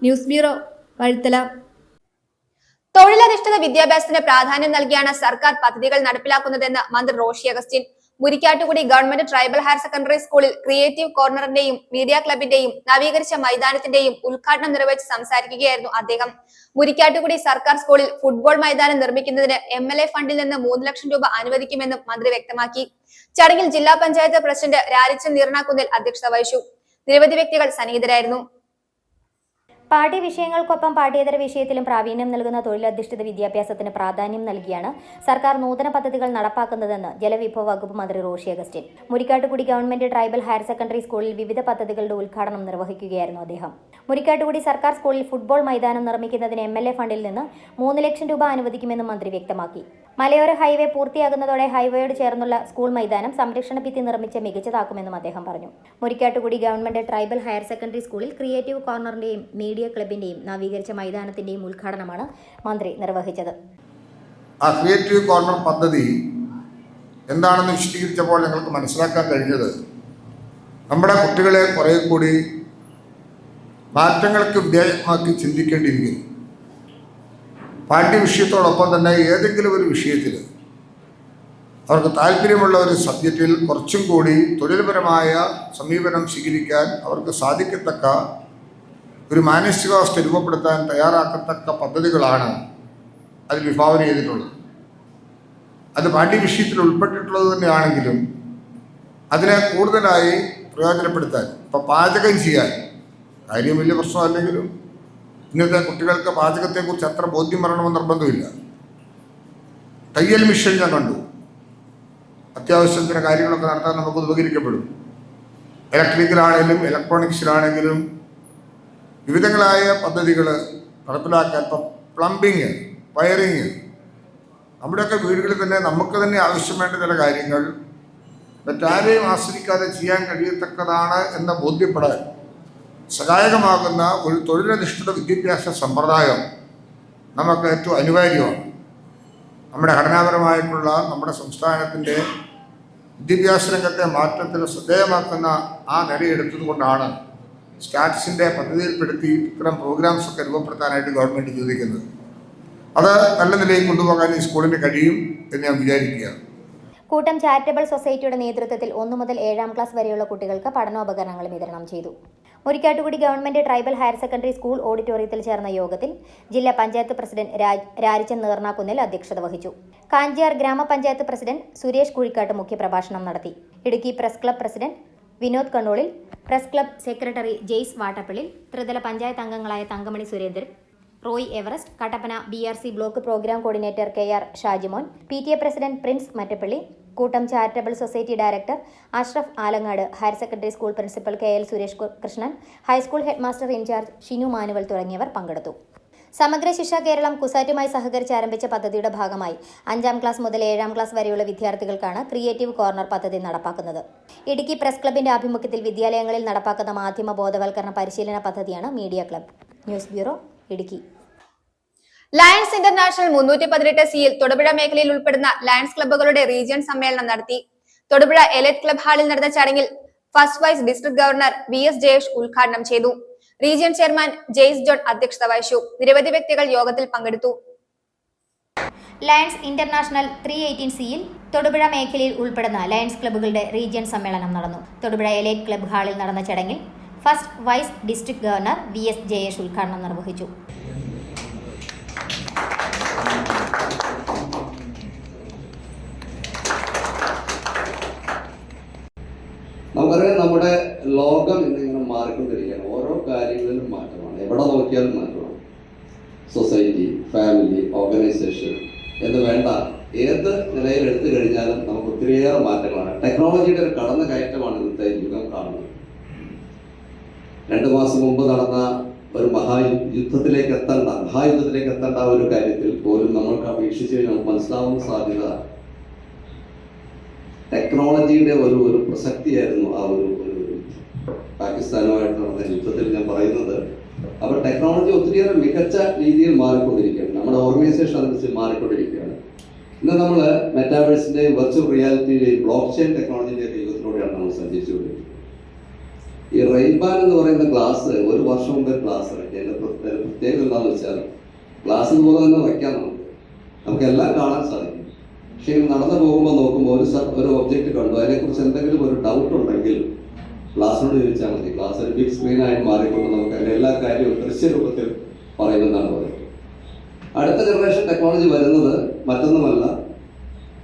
News bureau, Vazhuthala. തൊഴിലധിഷ്ഠിത വിദ്യാഭ്യാസത്തിന് പ്രാധാന്യം നൽകിയാണ് സർക്കാർ പദ്ധതികൾ നടപ്പിലാക്കുന്നതെന്ന് മന്ത്രി Roshy Augustine Murikkattukudy government tribal higher secondary സ്കൂളിൽ ക്രിയേറ്റീവ് കോർണറിന്റെയും മീഡിയ ക്ലബിന്റെയും നവീകരിച്ച മൈതാനത്തിന്റെയും ഉദ്ഘാടനം നിർവഹിച്ച് സംസാരിക്കുകയായിരുന്നു അദ്ദേഹം. മുരിക്കാട്ടുകുടി സർക്കാർ സ്കൂളിൽ ഫുട്ബോൾ മൈതാനം നിർമ്മിക്കുന്നതിന് MLA ഫണ്ടിൽ നിന്ന് 3 ലക്ഷം രൂപ അനുവദിക്കുമെന്നും മന്ത്രി വ്യക്തമാക്കി. ചടങ്ങിൽ ജില്ലാ പഞ്ചായത്ത് പ്രസിഡന്റ് രാരിച്ചൻ നീർണാക്കുന്നിൽ അധ്യക്ഷത വഹിച്ചു. നിരവധി വ്യക്തികൾ സന്നിഹിതരായിരുന്നു. പാഠ്യ വിഷയങ്ങൾക്കൊപ്പം പാഠ്യേതര വിഷയത്തിലും പ്രാവീണ്യം നൽകുന്ന തൊഴിലധിഷ്ഠിത വിദ്യാഭ്യാസത്തിന് പ്രാധാന്യം നൽകിയാണ് സർക്കാർ നൂതന പദ്ധതികൾ നടപ്പാക്കുന്നതെന്ന് ജലവിഭവ വകുപ്പ് മന്ത്രി Roshy Augustine Murikkattukudy government tribal higher secondary സ്കൂളിൽ വിവിധ പദ്ധതികളുടെ ഉദ്ഘാടനം നിർവഹിക്കുകയായിരുന്നു അദ്ദേഹം. മുരിക്കാട്ടുകുടി സർക്കാർ സ്കൂളിൽ ഫുട്ബോൾ മൈതാനം നിർമ്മിക്കുന്നതിന് MLA ഫണ്ടിൽ നിന്ന് 3 ലക്ഷം രൂപ അനുവദിക്കുമെന്നും മന്ത്രി വ്യക്തമാക്കി. മലയോര ഹൈവേ പൂർത്തിയാകുന്നതോടെ ഹൈവേയോട് ചേർന്നുള്ള സ്കൂൾ മൈതാനം സംരക്ഷണ ഭിത്തി നിർമ്മിച്ച് മികച്ചതാക്കുമെന്നും അദ്ദേഹം പറഞ്ഞു. Murikkattukudy government tribal higher secondary സ്കൂളിൽ ക്രിയേറ്റീവ് കോർണറിന്റെയും മീഡിയ ക്ലബിന്റെയും നവീകരിച്ച മൈതാനത്തിന്റെയും ഉദ്ഘാടനമാണ് മന്ത്രി നിർവഹിച്ചത്. ആ ക്രിയേറ്റീവ് കോർണർ പദ്ധതി എന്താണെന്ന് വിശദീകരിച്ചപ്പോൾ ഞങ്ങൾക്ക് മനസ്സിലാക്കാൻ കഴിഞ്ഞത് നമ്മുടെ കുട്ടികളെ കുറെ കൂടി മാറ്റങ്ങൾക്ക് വിധേയമാക്കി ചിന്തിക്കേണ്ടിയിരിക്കുന്നു. പാഠ്യവിഷയത്തോടൊപ്പം തന്നെ ഏതെങ്കിലും ഒരു വിഷയത്തിൽ അവർക്ക് താല്പര്യമുള്ള ഒരു സബ്ജക്റ്റിൽ കുറച്ചും കൂടി തൊഴിൽപരമായ സമീപനം സ്വീകരിക്കാൻ അവർക്ക് സാധിക്കത്തക്ക ഒരു മാനസികാവസ്ഥ രൂപപ്പെടുത്താൻ തയ്യാറാക്കത്തക്ക പദ്ധതികളാണ് അതിൽ വിഭാവന ചെയ്തിട്ടുള്ളത്. അത് പാഠ്യവിഷയത്തിൽ ഉൾപ്പെട്ടിട്ടുള്ളത് തന്നെയാണെങ്കിലും അതിനെ കൂടുതലായി പ്രയോജനപ്പെടുത്താൻ, ഇപ്പോൾ പാചകം ചെയ്യാൻ കാര്യം വലിയ പ്രശ്നമല്ലെങ്കിലും ഇന്നത്തെ കുട്ടികൾക്ക് പാചകത്തെക്കുറിച്ച് അത്ര ബോധ്യം വരണമെന്ന് നിർബന്ധമില്ല. തയ്യൽ മിഷൻ ഞാൻ കണ്ടു. അത്യാവശ്യത്തിന് കാര്യങ്ങളൊക്കെ നടത്താൻ നമുക്ക് ഉപകരിക്കപ്പെടും. ഇലക്ട്രിക്കലാണെങ്കിലും ഇലക്ട്രോണിക്സിലാണെങ്കിലും വിവിധങ്ങളായ പദ്ധതികൾ നടപ്പിലാക്കാൻ. ഇപ്പം പ്ലംബിങ്, വയറിങ്, നമ്മുടെയൊക്കെ വീടുകളിൽ തന്നെ നമുക്ക് തന്നെ ആവശ്യം വേണ്ട ചില കാര്യങ്ങൾ മറ്റാരെയും ആശ്രയിക്കാതെ ചെയ്യാൻ കഴിയത്തക്കതാണ് എന്ന് ബോധ്യപ്പെടാൻ സഹായകമാകുന്ന ഒരു തൊഴിലധിഷ്ഠിത വിദ്യാഭ്യാസ സമ്പ്രദായം നമുക്ക് ഏറ്റവും അനിവാര്യമാണ്. നമ്മുടെ ഘടനാപരമായിട്ടുള്ള നമ്മുടെ സംസ്ഥാനത്തിൻ്റെ വിദ്യാഭ്യാസ രംഗത്തെ മാറ്റത്തിൽ ശ്രദ്ധേയമാക്കുന്ന ആ നിലയെടുത്തതുകൊണ്ടാണ് സ്റ്റാറ്റ്സിൻ്റെ പദ്ധതിയിൽപ്പെടുത്തി ഇത്തരം പ്രോഗ്രാംസൊക്കെ രൂപപ്പെടുത്താനായിട്ട് ഗവൺമെൻറ് ചോദിക്കുന്നത്. അത് നല്ല നിലയിൽ കൊണ്ടുപോകാൻ ഈ സ്കൂളിന് കഴിയും എന്ന് ഞാൻ വിചാരിക്കുകയാണ്. കൂട്ടം ചാരിറ്റബിൾ സൊസൈറ്റിയുടെ നേതൃത്വത്തിൽ 1 മുതൽ 7ാം ക്ലാസ് വരെയുള്ള കുട്ടികൾക്ക് പഠനോപകരണങ്ങൾ വിതരണം ചെയ്തു. Murikkattukudy government tribal higher secondary school ഓഡിറ്റോറിയത്തിൽ ചേർന്ന യോഗത്തിൽ ജില്ലാ പഞ്ചായത്ത് പ്രസിഡന്റ് രാരിച്ചൻ നീർണാക്കുന്നിൽ അധ്യക്ഷത വഹിച്ചു. കാഞ്ചിയാർ ഗ്രാമപഞ്ചായത്ത് പ്രസിഡന്റ് സുരേഷ് കുഴിക്കാട്ട് മുഖ്യപ്രഭാഷണം നടത്തി. Idukki press club president Vinod Kannolil, press club secretary Jays Vattappallil, ത്രിതല പഞ്ചായത്ത് അംഗങ്ങളായ Thankamani Surendran, Roy Everest, Kattappana BRC block program coordinator KR Shajimon, PTA president Prince Mattappally, Koottam charitable society director Ashraf Alangad, higher secondary school principal KL Suresh Krishnan, high school headmaster in charge Shinu Manuel തുടങ്ങിയവർ പങ്കെടുത്തു. സമഗ്ര ശിക്ഷ കേരളം കുസാറ്റുമായി സഹകരിച്ച് ആരംഭിച്ച പദ്ധതിയുടെ ഭാഗമായി 5ാം ക്ലാസ് മുതൽ 7ാം ക്ലാസ് വരെയുള്ള വിദ്യാർത്ഥികൾക്കാണ് ക്രിയേറ്റീവ് കോർണർ പദ്ധതി നടപ്പാക്കുന്നത്. ഇടുക്കി പ്രസ് ക്ലബിന്റെ ആഭിമുഖ്യത്തിൽ വിദ്യാലയങ്ങളിൽ നടപ്പാക്കുന്ന മാധ്യമ ബോധവൽക്കരണ പരിശീലന പദ്ധതിയാണ് media club. News bureau, Idukki. Lions international 318 സിയിൽ തൊടുപുഴ മേഖലയിൽ ഉൾപ്പെടുന്ന ലയൺസ് ക്ലബ്ബുകളുടെ റീജിയൻ സമ്മേളനം നടത്തി. തൊടുപുഴ എലൈറ്റ് ക്ലബ് ഹാളിൽ നടന്ന ചടങ്ങിൽ first vice district governor VS Jayesh ഉദ്ഘാടനം ചെയ്തു. റീജിയൻ ചെയർമാൻ ജെയ്സ് ജോൺ അധ്യക്ഷത വഹിച്ചു. നിരവധി വ്യക്തികൾ യോഗത്തിൽ പങ്കെടുത്തു. ലയൺസ് ഇന്റർനാഷണൽ 318 സിയിൽ തൊടുപുഴ മേഖലയിൽ ഉൾപ്പെടുന്ന ലയൺസ് ക്ലബ്ബുകളുടെ റീജിയൻ സമ്മേളനം നടന്നു. തൊടുപുഴ എലൈറ്റ് ക്ലബ് ഹാളിൽ നടന്ന ചടങ്ങിൽ first vice district governor VS Jayesh ഉദ്ഘാടനം നിർവഹിച്ചു. നമുക്കറിയാം, നമ്മുടെ ലോകം ഇന്നിങ്ങനെ മാറിക്കൊണ്ടിരിക്കുകയാണ്. ഓരോ കാര്യങ്ങളിലും മാറ്റമാണ്, എവിടെ നോക്കിയാലും മാറ്റമാണ്. സൊസൈറ്റി, ഫാമിലി, ഓർഗനൈസേഷൻ എന്ന് വേണ്ട ഏത് നിലയിൽ എടുത്തു കഴിഞ്ഞാലും നമുക്ക് ഒത്തിരിയേറെ മാറ്റങ്ങളാണ്. ടെക്നോളജിയുടെ ഒരു കടന്നു കയറ്റമാണ് ഇന്നത്തെ യുഗം കാണുന്നത്. 2 മാസം മുമ്പ് നടന്ന ഒരു മഹായുദ്ധത്തിലേക്ക് എത്തേണ്ട ഒരു കാര്യത്തിൽ പോലും നമ്മൾക്ക് അപേക്ഷിച്ച് നമുക്ക് മനസ്സിലാവുന്ന സാധ്യത ടെക്നോളജിയുടെ ഒരു പ്രസക്തിയായിരുന്നു ആ ഒരു പാകിസ്ഥാനുമായിട്ട് നടന്ന യുദ്ധത്തിൽ ഞാൻ പറയുന്നത്. അപ്പോൾ ടെക്നോളജി ഒത്തിരിയേറെ മികച്ച രീതിയിൽ മാറിക്കൊണ്ടിരിക്കുകയാണ്. നമ്മുടെ ഓർഗനൈസേഷൻ അതനുസരിച്ച് മാറിക്കൊണ്ടിരിക്കുകയാണ്. ഇന്ന് നമ്മൾ മെറ്റാവേഴ്സിൻ്റെയും വെർച്വൽ റിയാലിറ്റിയുടെയും ബ്ലോക്ക് ചെയിൻ ടെക്നോളജിൻ്റെയൊക്കെ യുഗത്തിലൂടെയാണ് നമ്മൾ സഞ്ചരിച്ചുകൊണ്ടിരിക്കുന്നത്. ഈ റെയിൻബാൻ എന്ന് പറയുന്ന ക്ലാസ് 1 വർഷം മുമ്പ് ക്ലാസ് ഇറക്കി. അതിൻ്റെ പ്രത്യേകത എന്താണെന്ന് വെച്ചാൽ ഗ്ലാസ് പോലെ തന്നെ വയ്ക്കാം, നമുക്ക് എല്ലാം കാണാൻ സാധിക്കും. പക്ഷേ നടന്നു പോകുമ്പോൾ നോക്കുമ്പോൾ ഒരു ഒബ്ജക്റ്റ് കണ്ടു, അതിനെക്കുറിച്ച് എന്തെങ്കിലും ഒരു ഡൗട്ട് ഉണ്ടെങ്കിൽ ഗ്ലാസിനോട് ചോദിച്ചാൽ മതി. ഗ്ലാസ് ഒരു ബിഗ് സ്ക്രീനായി മാറിക്കൊണ്ട് നമുക്ക് അതിൻ്റെ എല്ലാ കാര്യവും ദൃശ്യരൂപത്തിൽ പറയുമെന്നാണ് പറയുന്നത്. അടുത്ത ജനറേഷൻ ടെക്നോളജി വരുന്നത് മറ്റൊന്നുമല്ല,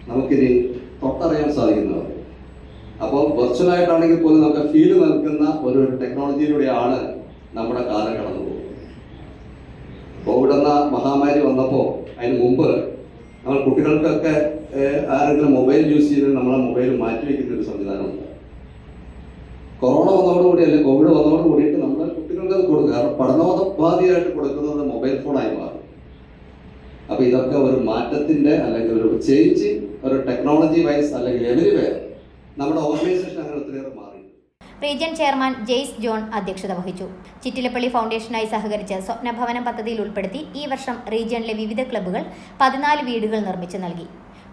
നമുക്കിനി തൊട്ടറിയാൻ സാധിക്കുന്നവർ. അപ്പോൾ വെർച്വലായിട്ടാണെങ്കിൽ പോലും നമുക്ക് ഫീൽ നൽകുന്ന ഒരു ടെക്നോളജിയിലൂടെയാണ് നമ്മുടെ കാലം കടന്നു പോകുന്നത്. കോവിഡ് എന്ന മഹാമാരി വന്നപ്പോൾ അതിന് മുമ്പ് നമ്മൾ കുട്ടികൾക്കൊക്കെ ആരെങ്കിലും മൊബൈൽ യൂസ് ചെയ്ത് നമ്മളെ മൊബൈൽ മാറ്റിവെക്കുന്ന ഒരു സംവിധാനമുണ്ട്. കൊറോണ വന്നതോടുകൂടി അല്ലെങ്കിൽ കോവിഡ് വന്നതോട് കൂടിയിട്ട് നമ്മൾ കുട്ടികൾക്ക് അത് കൊടുക്കുക. കാരണം പഠനോപാധിയായിട്ട് കൊടുക്കുന്നത് മൊബൈൽ ഫോണായി മാറും. അപ്പോൾ ഇതൊക്കെ ഒരു മാറ്റത്തിൻ്റെ അല്ലെങ്കിൽ ഒരു ചേഞ്ച്, ഒരു ടെക്നോളജി വൈസ് അല്ലെങ്കിൽ എവരിവെയർ നമ്മുടെ ഓർഗനൈസേഷൻ അങ്ങനെ ഒത്തിരിയേറെ മാറി. റീജിയൻ ചെയർമാൻ ജെയ്സ് ജോൺ അധ്യക്ഷത വഹിച്ചു. ചിറ്റിലപ്പള്ളി ഫൗണ്ടേഷനായി സഹകരിച്ച് സ്വപ്നഭവനം പദ്ധതിയിൽ ഉൾപ്പെടുത്തി ഈ വർഷം റീജിയണിലെ വിവിധ ക്ലബ്ബുകൾ 14 വീടുകൾ നിർമ്മിച്ചു നൽകി.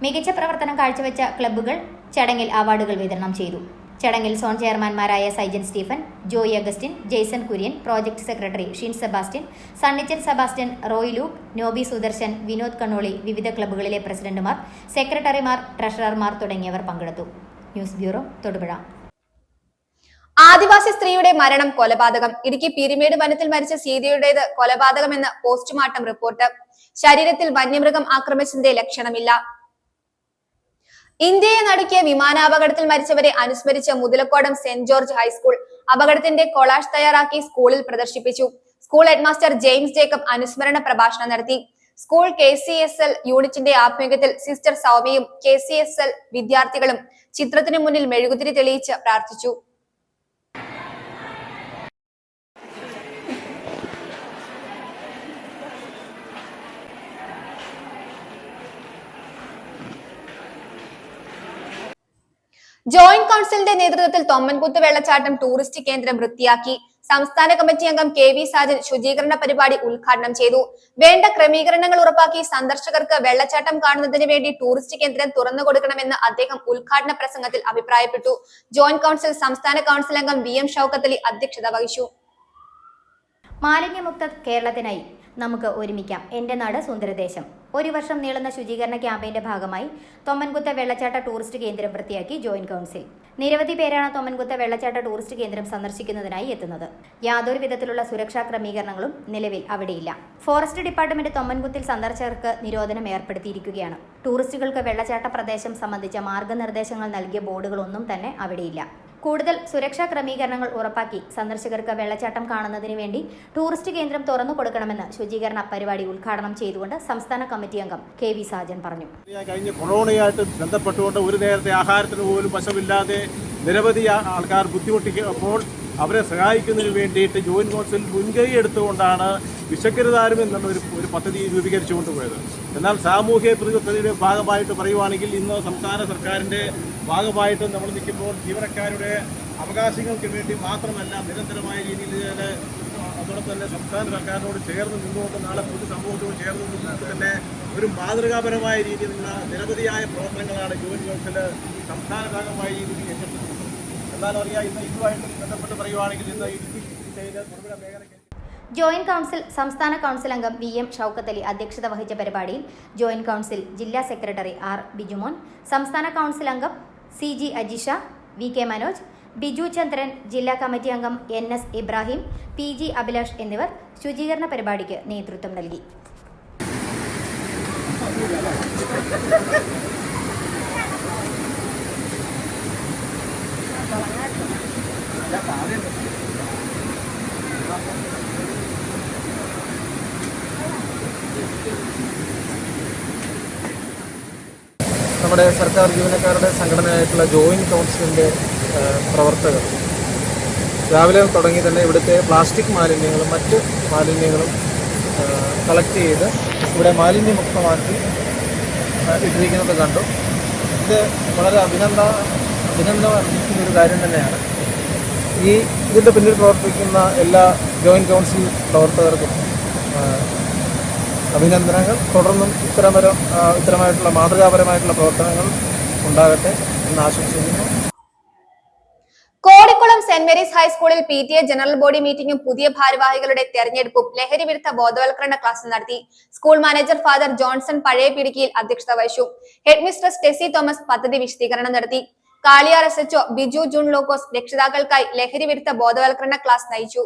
മികച്ച പ്രവർത്തനം കാഴ്ചവെച്ച ക്ലബ്ബുകൾ ചടങ്ങിൽ അവാർഡുകൾ വിതരണം ചെയ്തു. ചടങ്ങിൽ സോൺ ചെയർമാൻമാരായ സൈജൻ സ്റ്റീഫൻ, ജോയി അഗസ്റ്റിൻ, ജെയ്സൺ കുര്യൻ, പ്രോജക്ട് സെക്രട്ടറി ഷിൻ സെബാസ്റ്റ്യൻ, സണ്ണിച്ചൻ സെബാസ്റ്റ്യൻ, റോയ് ലൂക്ക്, നോബി സുദർശൻ, വിനോദ് കണ്ണോളി, വിവിധ ക്ലബ്ബുകളിലെ പ്രസിഡന്റുമാർ, സെക്രട്ടറിമാർ, ട്രഷറർമാർ തുടങ്ങിയവർ പങ്കെടുത്തു. News bureau, Thodupuzha. ആദിവാസി സ്ത്രീയുടെ മരണം കൊലപാതകം. ഇടുക്കി പീരിമേട് വനത്തിൽ മരിച്ച സീതയുടേത് കൊലപാതകമെന്ന് പോസ്റ്റ്മോർട്ടം റിപ്പോർട്ട്. ശരീരത്തിൽ വന്യമൃഗം ആക്രമിച്ചതിന്റെ ലക്ഷണമില്ല. ഇന്ത്യയെ നടുക്കിയ വിമാനാപകടത്തിൽ മരിച്ചവരെ അനുസ്മരിച്ച മുതലക്കോടം സെന്റ് ജോർജ് ഹൈസ്കൂൾ അപകടത്തിന്റെ കൊളാഷ് തയ്യാറാക്കി സ്കൂളിൽ പ്രദർശിപ്പിച്ചു. സ്കൂൾ ഹെഡ്മാസ്റ്റർ ജെയിംസ് ജേക്കബ് അനുസ്മരണ പ്രഭാഷണം നടത്തി. സ്കൂൾ KCSL യൂണിറ്റിന്റെ ആഭിമുഖ്യത്തിൽ സിസ്റ്റർ സൗമ്യയും KCSL വിദ്യാർത്ഥികളും ചിത്രത്തിനു മുന്നിൽ മെഴുകുതിരി തെളിയിച്ച് പ്രാർത്ഥിച്ചു. ജോയിന്റ് കൌൺസിലിന്റെ നേതൃത്വത്തിൽ തൊമ്മൻകുത്ത് വെള്ളച്ചാട്ടം ടൂറിസ്റ്റ് കേന്ദ്രം വൃത്തിയാക്കി. സംസ്ഥാന കമ്മിറ്റി അംഗം KV സാജൻ ശുചീകരണ പരിപാടി ഉദ്ഘാടനം ചെയ്തു. വേണ്ട ക്രമീകരണങ്ങൾ ഉറപ്പാക്കി സന്ദർശകർക്ക് വെള്ളച്ചാട്ടം കാണുന്നതിന് വേണ്ടി ടൂറിസ്റ്റ് കേന്ദ്രം തുറന്നു കൊടുക്കണമെന്ന് അദ്ദേഹം ഉദ്ഘാടന പ്രസംഗത്തിൽ അഭിപ്രായപ്പെട്ടു. ജോയിന്റ് കൌൺസിൽ സംസ്ഥാന കൌൺസിൽ അംഗം VM ഷൌക്കത്ത് അലി അധ്യക്ഷത വഹിച്ചു. മാലിന്യമുക്ത കേരളത്തിനായി നമുക്ക് ഒരുമിക്കാം, എന്റെ നാട് സുന്ദരദേശം. ഒരു വർഷം നീളുന്ന ശുചീകരണ ക്യാമ്പയിന്റെ ഭാഗമായി തൊമ്മൻകുത്ത് വെള്ളച്ചാട്ട ടൂറിസ്റ്റ് കേന്ദ്രം വൃത്തിയാക്കി ജോയിന്റ് കൌൺസിൽ. നിരവധി പേരാണ് തൊമ്മൻകുത്ത് വെള്ളച്ചാട്ട ടൂറിസ്റ്റ് കേന്ദ്രം സന്ദർശിക്കുന്നതിനായി എത്തുന്നത്. യാതൊരു വിധത്തിലുള്ള സുരക്ഷാ ക്രമീകരണങ്ങളും നിലവിൽ അവിടെയില്ല. ഫോറസ്റ്റ് ഡിപ്പാർട്ട്മെന്റ് തൊമ്മൻകുത്തിൽ സന്ദർശകർക്ക് നിരോധനം ഏർപ്പെടുത്തിയിരിക്കുകയാണ്. ടൂറിസ്റ്റുകൾക്ക് വെള്ളച്ചാട്ട പ്രദേശം സംബന്ധിച്ച മാർഗനിർദ്ദേശങ്ങൾ നൽകിയ ബോർഡുകളൊന്നും തന്നെ അവിടെയില്ല. കൂടുതൽ സുരക്ഷാ ക്രമീകരണങ്ങൾ ഉറപ്പാക്കി സന്ദർശകർക്ക് വെള്ളച്ചാട്ടം കാണുന്നതിന് വേണ്ടി ടൂറിസ്റ്റ് കേന്ദ്രം തുറന്നു കൊടുക്കണമെന്ന് ശുചീകരണ പരിപാടി ഉദ്ഘാടനം ചെയ്തുകൊണ്ട് സംസ്ഥാന കമ്മിറ്റി അംഗം KV സാജൻ പറഞ്ഞു. കഴിഞ്ഞ കൊറോണയായിട്ട് ബന്ധപ്പെട്ടുകൊണ്ട് ഒരു നേരത്തെ ആഹാരത്തിന് പോലും വശമില്ലാതെ നിരവധി ആൾക്കാർ ബുദ്ധിമുട്ടിക്കുമ്പോൾ അവരെ സഹായിക്കുന്നതിന് വേണ്ടിയിട്ട് ജോയിന്റ് കൗൺസിൽ മുൻകൈ എടുത്തുകൊണ്ടാണ് വിശക്കരുതാരും എന്നുള്ള ഒരു പദ്ധതി രൂപീകരിച്ചു കൊണ്ടുപോയത്. എന്നാൽ സാമൂഹ്യ പ്രതിബദ്ധതയുടെ ഭാഗമായിട്ട് പറയുവാണെങ്കിൽ ഇന്ന് സംസ്ഥാന സർക്കാരിൻ്റെ ഭാഗമായിട്ട് നമ്മൾ നിൽക്കുമ്പോൾ ജീവനക്കാരുടെ അവകാശങ്ങൾക്ക് വേണ്ടി മാത്രമല്ല, നിരന്തരമായ രീതിയിൽ അതോടൊപ്പം തന്നെ സംസ്ഥാന സർക്കാരിനോട് ചേർന്ന് നിന്നുകൊണ്ട് നാളെ പൊതുസമൂഹത്തോട് ചേർന്ന് നിന്നുകൊണ്ട് തന്നെ ഒരു മാതൃകാപരമായ രീതിയിലുള്ള നിരവധിയായ പ്രവർത്തനങ്ങളാണ് ജോയിന്റ് കൗൺസിൽ സംസ്ഥാന ഭാഗമായി ഏറ്റെടുത്തിട്ടുള്ളത്. എന്നാലും അറിയാം, ഇന്ന് ഇതുമായിട്ട് ബന്ധപ്പെട്ട് പറയുവാണെങ്കിൽ ഇന്ന് ഇടുക്കി ജില്ലയിലെ തൊടുപുഴ മേഖലയ്ക്ക് ജോയിന്റ് കൌൺസിൽ സംസ്ഥാന കൌൺസിൽ അംഗം VM ഷൌക്കത്ത് അലി അധ്യക്ഷത വഹിച്ച പരിപാടിയിൽ ജോയിന്റ് കൌൺസിൽ ജില്ലാ സെക്രട്ടറി R ബിജുമോൻ, സംസ്ഥാന കൌൺസിൽ അംഗം CG അജിഷ, VK മനോജ്, ബിജു ചന്ദ്രൻ, ജില്ലാ കമ്മിറ്റി അംഗം NS ഇബ്രാഹിം, PG അഭിലാഷ് എന്നിവർ ശുചീകരണ പരിപാടിക്ക് നേതൃത്വം നൽകി. നമ്മുടെ സർക്കാർ ജീവനക്കാരുടെ സംഘടനയായിട്ടുള്ള ജോയിന്റ് കൗൺസിലിൻ്റെ പ്രവർത്തകർ രാവിലെ തുടങ്ങി തന്നെ ഇവിടുത്തെ പ്ലാസ്റ്റിക് മാലിന്യങ്ങളും മറ്റ് മാലിന്യങ്ങളും കളക്ട് ചെയ്ത് ഇവിടെ മാലിന്യമുക്തമാക്കി ഇട്ടിരിക്കുന്നത് കണ്ടു. ഇത് വളരെ അഭിനന്ദനം അർഹിക്കുന്ന ഒരു കാര്യം തന്നെയാണ്. ഇതിൻ്റെ പിന്നിൽ പ്രവർത്തിക്കുന്ന എല്ലാ ജോയിന്റ് കൗൺസിൽ പ്രവർത്തകർക്കും അഭിനന്ദനങ്ങൾ. തുടർന്നും ഇത്തരമായിട്ടുള്ള മാതൃകാപരമായിട്ടുള്ള പ്രവർത്തനങ്ങൾ ഉണ്ടാകട്ടെ എന്ന് ആശംസിക്കുന്നു. കോടിക്കുളം കോടിക്കുളം സെന്റ് മേരീസ് ഹൈസ്കൂളിൽ PTA ജനറൽ ബോഡി മീറ്റിംഗും പുതിയ ഭാരവാഹികളുടെ തെരഞ്ഞെടുപ്പും ലഹരി വിരുദ്ധ ബോധവൽക്കരണ ക്ലാസും നടത്തി. സ്കൂൾ മാനേജർ ഫാദർ ജോൺസൺ പഴയ പിടിക്കിയിൽ അധ്യക്ഷത വഹിച്ചു. ഹെഡ് മിസ്ട്രസ് ടെസി തോമസ് പദ്ധതി വിശദീകരണം നടത്തി. കാളിയാർ SHO ബിജു ജൂൺ ലോക്കോസ് രക്ഷിതാക്കൾക്കായി ലഹരി വിരുദ്ധ ബോധവൽക്കരണ ക്ലാസ് നയിച്ചു.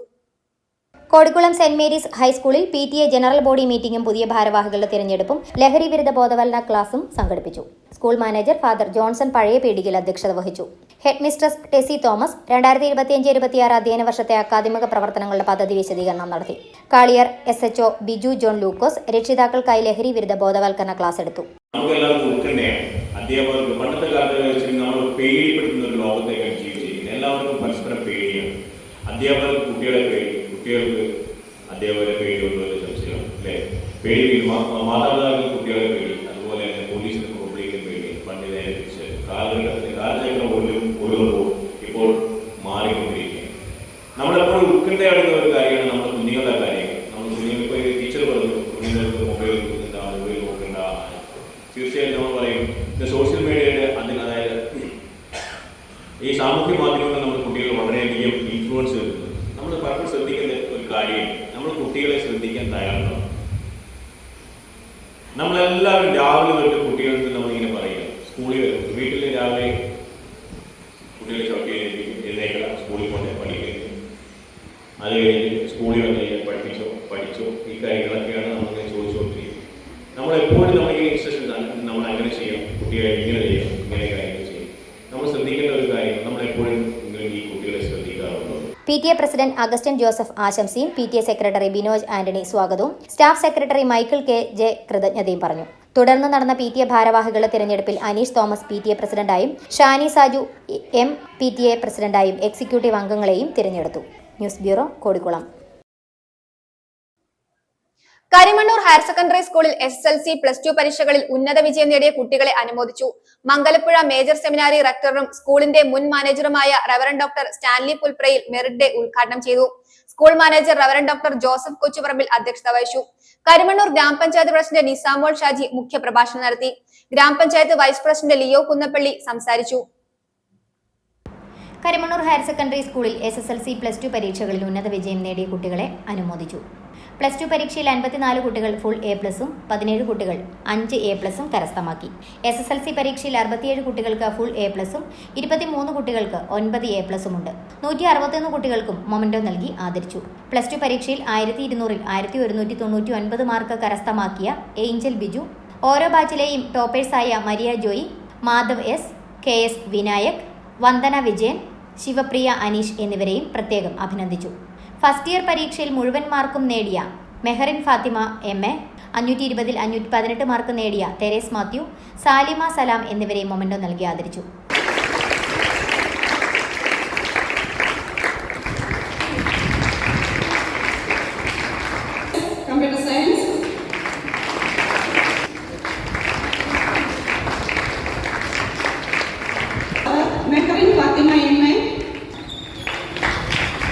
കോടിക്കുളം സെന്റ് മേരീസ് ഹൈസ്കൂളിൽ PTA ജനറൽ ബോഡി മീറ്റിംഗും പുതിയ ഭാരവാഹികളുടെ തിരഞ്ഞെടുപ്പും ലഹരി വിരുദ്ധ ബോധവൽക്കരണ ക്ലാസും സംഘടിപ്പിച്ചു. സ്കൂൾ മാനേജർ ഫാദർ ജോൺസൺ പഴയ പീടികയിൽ അധ്യക്ഷത വഹിച്ചു. ഹെഡ് മിസ്ട്രസ് ടെസി തോമസ് 2025-26 അധ്യയന വർഷത്തെ അക്കാദമിക പ്രവർത്തനങ്ങളുടെ പദ്ധതി വിശദീകരണം നടത്തി. കാളിയാർ SHO ബിജു ജോൺ ലൂക്കോസ് രക്ഷിതാക്കൾക്കായി ലഹരി വിരുദ്ധ ബോധവൽക്കരണ ക്ലാസ് എടുത്തു. അധ്യാപകർക്ക് പണ്ടത്തെ കാലത്ത് നമ്മൾ പേടിപ്പെടുത്തുന്ന ഒരു ലോകത്തേക്കാണ് ജീവിച്ചിരിക്കുന്നത്. എല്ലാവർക്കും പരസ്പരം പേടിയാണ്. അധ്യാപകർക്ക് കുട്ടികളെ പേടി, കുട്ടികൾക്ക് അധ്യാപകരെ പേടിയുണ്ടോ എന്ന് സംശയം അല്ലേ? പേടി മാതാപിതാക്കൾ കുട്ടികളെ പേടി, അതുപോലെ തന്നെ പോലീസിന് പബ്ലിക്കിന് പേടി. പണ്ട് നേരെ തിരിച്ച് കാലചക്രം ഓരോന്നും ഇപ്പോൾ മാറിക്കൊണ്ടിരിക്കുകയാണ്. നമ്മളെപ്പോഴും ഉത്കണ്ഠയാടുന്ന ഒരു കാര്യമാണ് നമ്മുടെ കുഞ്ഞുങ്ങളുടെ കാര്യങ്ങൾ. നമ്മൾ കുഞ്ഞുങ്ങൾ ഇപ്പോൾ ടീച്ചർ പറഞ്ഞു കുഞ്ഞുങ്ങൾക്ക് മൊബൈൽ നോക്കണ്ട. തീർച്ചയായും നമ്മൾ പറയും സോഷ്യൽ മീഡിയയുടെ അതായത് ഈ സാമൂഹ്യ മാധ്യമങ്ങൾ നമ്മുടെ കുട്ടികൾ വളരെയധികം ഇൻഫ്ലുവൻസ് വരുന്നത്. നമ്മൾ പലപ്പോഴും ശ്രദ്ധിക്കുന്ന ഒരു കാര്യം, നമ്മൾ കുട്ടികളെ ശ്രദ്ധിക്കാൻ തയ്യാറാണ്. നമ്മളെല്ലാവരും രാവിലെ തൊട്ട് കുട്ടികൾക്ക് നമ്മളിങ്ങനെ പറയുക, സ്കൂളിൽ വീട്ടിൽ രാവിലെ കുട്ടികളെ ചവിട്ടി എഴുന്നേക്കുക, സ്കൂളിൽ കൊണ്ട് പഠിക്കുക, അത് കഴിഞ്ഞ് സ്കൂളിൽ വന്ന് കഴിഞ്ഞാൽ പഠിച്ചോ ഈ കാര്യങ്ങളൊക്കെയാണ് നമ്മളിങ്ങനെ ചോദിച്ചുകൊണ്ടിരിക്കുന്നത്. നമ്മളെപ്പോഴും നമ്മൾ ഈ ഇൻസ്ട്രക്ഷൻ നമ്മൾ അങ്ങനെ ചെയ്യണം, കുട്ടികളെ ഇങ്ങനെ ചെയ്യണം, ഇങ്ങനെ കാര്യങ്ങൾ ചെയ്യണം. നമ്മൾ ശ്രദ്ധിക്കേണ്ട ഒരു കാര്യം, നമ്മളെപ്പോഴും ഈ കുട്ടികളെ ശ്രദ്ധിക്കാറുണ്ട്. PTA പ്രസിഡന്റ് അഗസ്റ്റിൻ ജോസഫ് ആശംസയും PTA സെക്രട്ടറി ബിനോജ് ആന്റണി സ്വാഗതവും സ്റ്റാഫ് സെക്രട്ടറി മൈക്കിൾ KJ കൃതജ്ഞതയും പറഞ്ഞു. തുടർന്ന് നടന്ന PTA ഭാരവാഹികളുടെ തിരഞ്ഞെടുപ്പിൽ അനീഷ് തോമസ് PTA പ്രസിഡന്റായും ഷാനി സാജു PTA പ്രസിഡന്റായും എക്സിക്യൂട്ടീവ് അംഗങ്ങളെയും തിരഞ്ഞെടുത്തു. News bureau, Kodikulam. Karimannoor higher secondary സ്കൂളിൽ SSLC, +2 പരീക്ഷകളിൽ ഉന്നത വിജയം നേടിയ കുട്ടികളെ അനുമോദിച്ചു. മംഗലപ്പുഴ മേജർ സെമിനാരി റക്ടറും സ്കൂളിന്റെ മുൻ മാനേജറുമായ reverend doctor Stanley പുൽപ്രയിൽ merit day ഉദ്ഘാടനം ചെയ്തു. School manager reverend doctor Joseph Kochuparambil അധ്യക്ഷത വഹിച്ചു. കരിമണ്ണൂർ ഗ്രാമപഞ്ചായത്ത് പ്രസിഡന്റ് നിസാമോൾ ഷാജി മുഖ്യപ്രഭാഷണം നടത്തി. ഗ്രാമപഞ്ചായത്ത് വൈസ് പ്രസിഡന്റ് ലിയോ കുന്നപ്പള്ളി സംസാരിച്ചു. കരിമണ്ണൂർ ഹയർ സെക്കൻഡറി സ്കൂളിൽ SSLC, +2 പരീക്ഷകളിൽ ഉന്നത വിജയം നേടിയ കുട്ടികളെ അനുമോദിച്ചു. +2 പരീക്ഷയിൽ 54 കുട്ടികൾ ഫുൾ A+ഉം 17 കുട്ടികൾ 5 A+ഉം കരസ്ഥമാക്കി. SSLC പരീക്ഷയിൽ 67 കുട്ടികൾക്ക് ഫുൾ A+ഉം 23 കുട്ടികൾക്ക് 9 A+ഉം ഉണ്ട്. 161 കുട്ടികൾക്കും മൊമെന്റോ നൽകി ആദരിച്ചു. +2 പരീക്ഷയിൽ 1200-ൽ 1199 മാർക്ക് കരസ്ഥമാക്കിയ ഏഞ്ചൽ ബിജു, ഓരോ ബാച്ചിലെയും ടോപ്പേഴ്സായ മരിയ ജോയി, മാധവ് S, KS വിനായക്, വന്ദന വിജയൻ, ശിവപ്രിയ അനീഷ് എന്നിവരെയും പ്രത്യേകം അഭിനന്ദിച്ചു. ഫസ്റ്റ് ഇയർ പരീക്ഷയിൽ മുഴുവൻ മാർക്കും നേടിയ മെഹറിൻ ഫാത്തിമ MA, 520-ൽ 518 മാർക്ക് നേടിയ തെരേസ് മാത്യു, സാലിമ സലാം എന്നിവരെയും മൊമെന്റോ നൽകി ആദരിച്ചു. Computer science, Mehrin Fathima MA,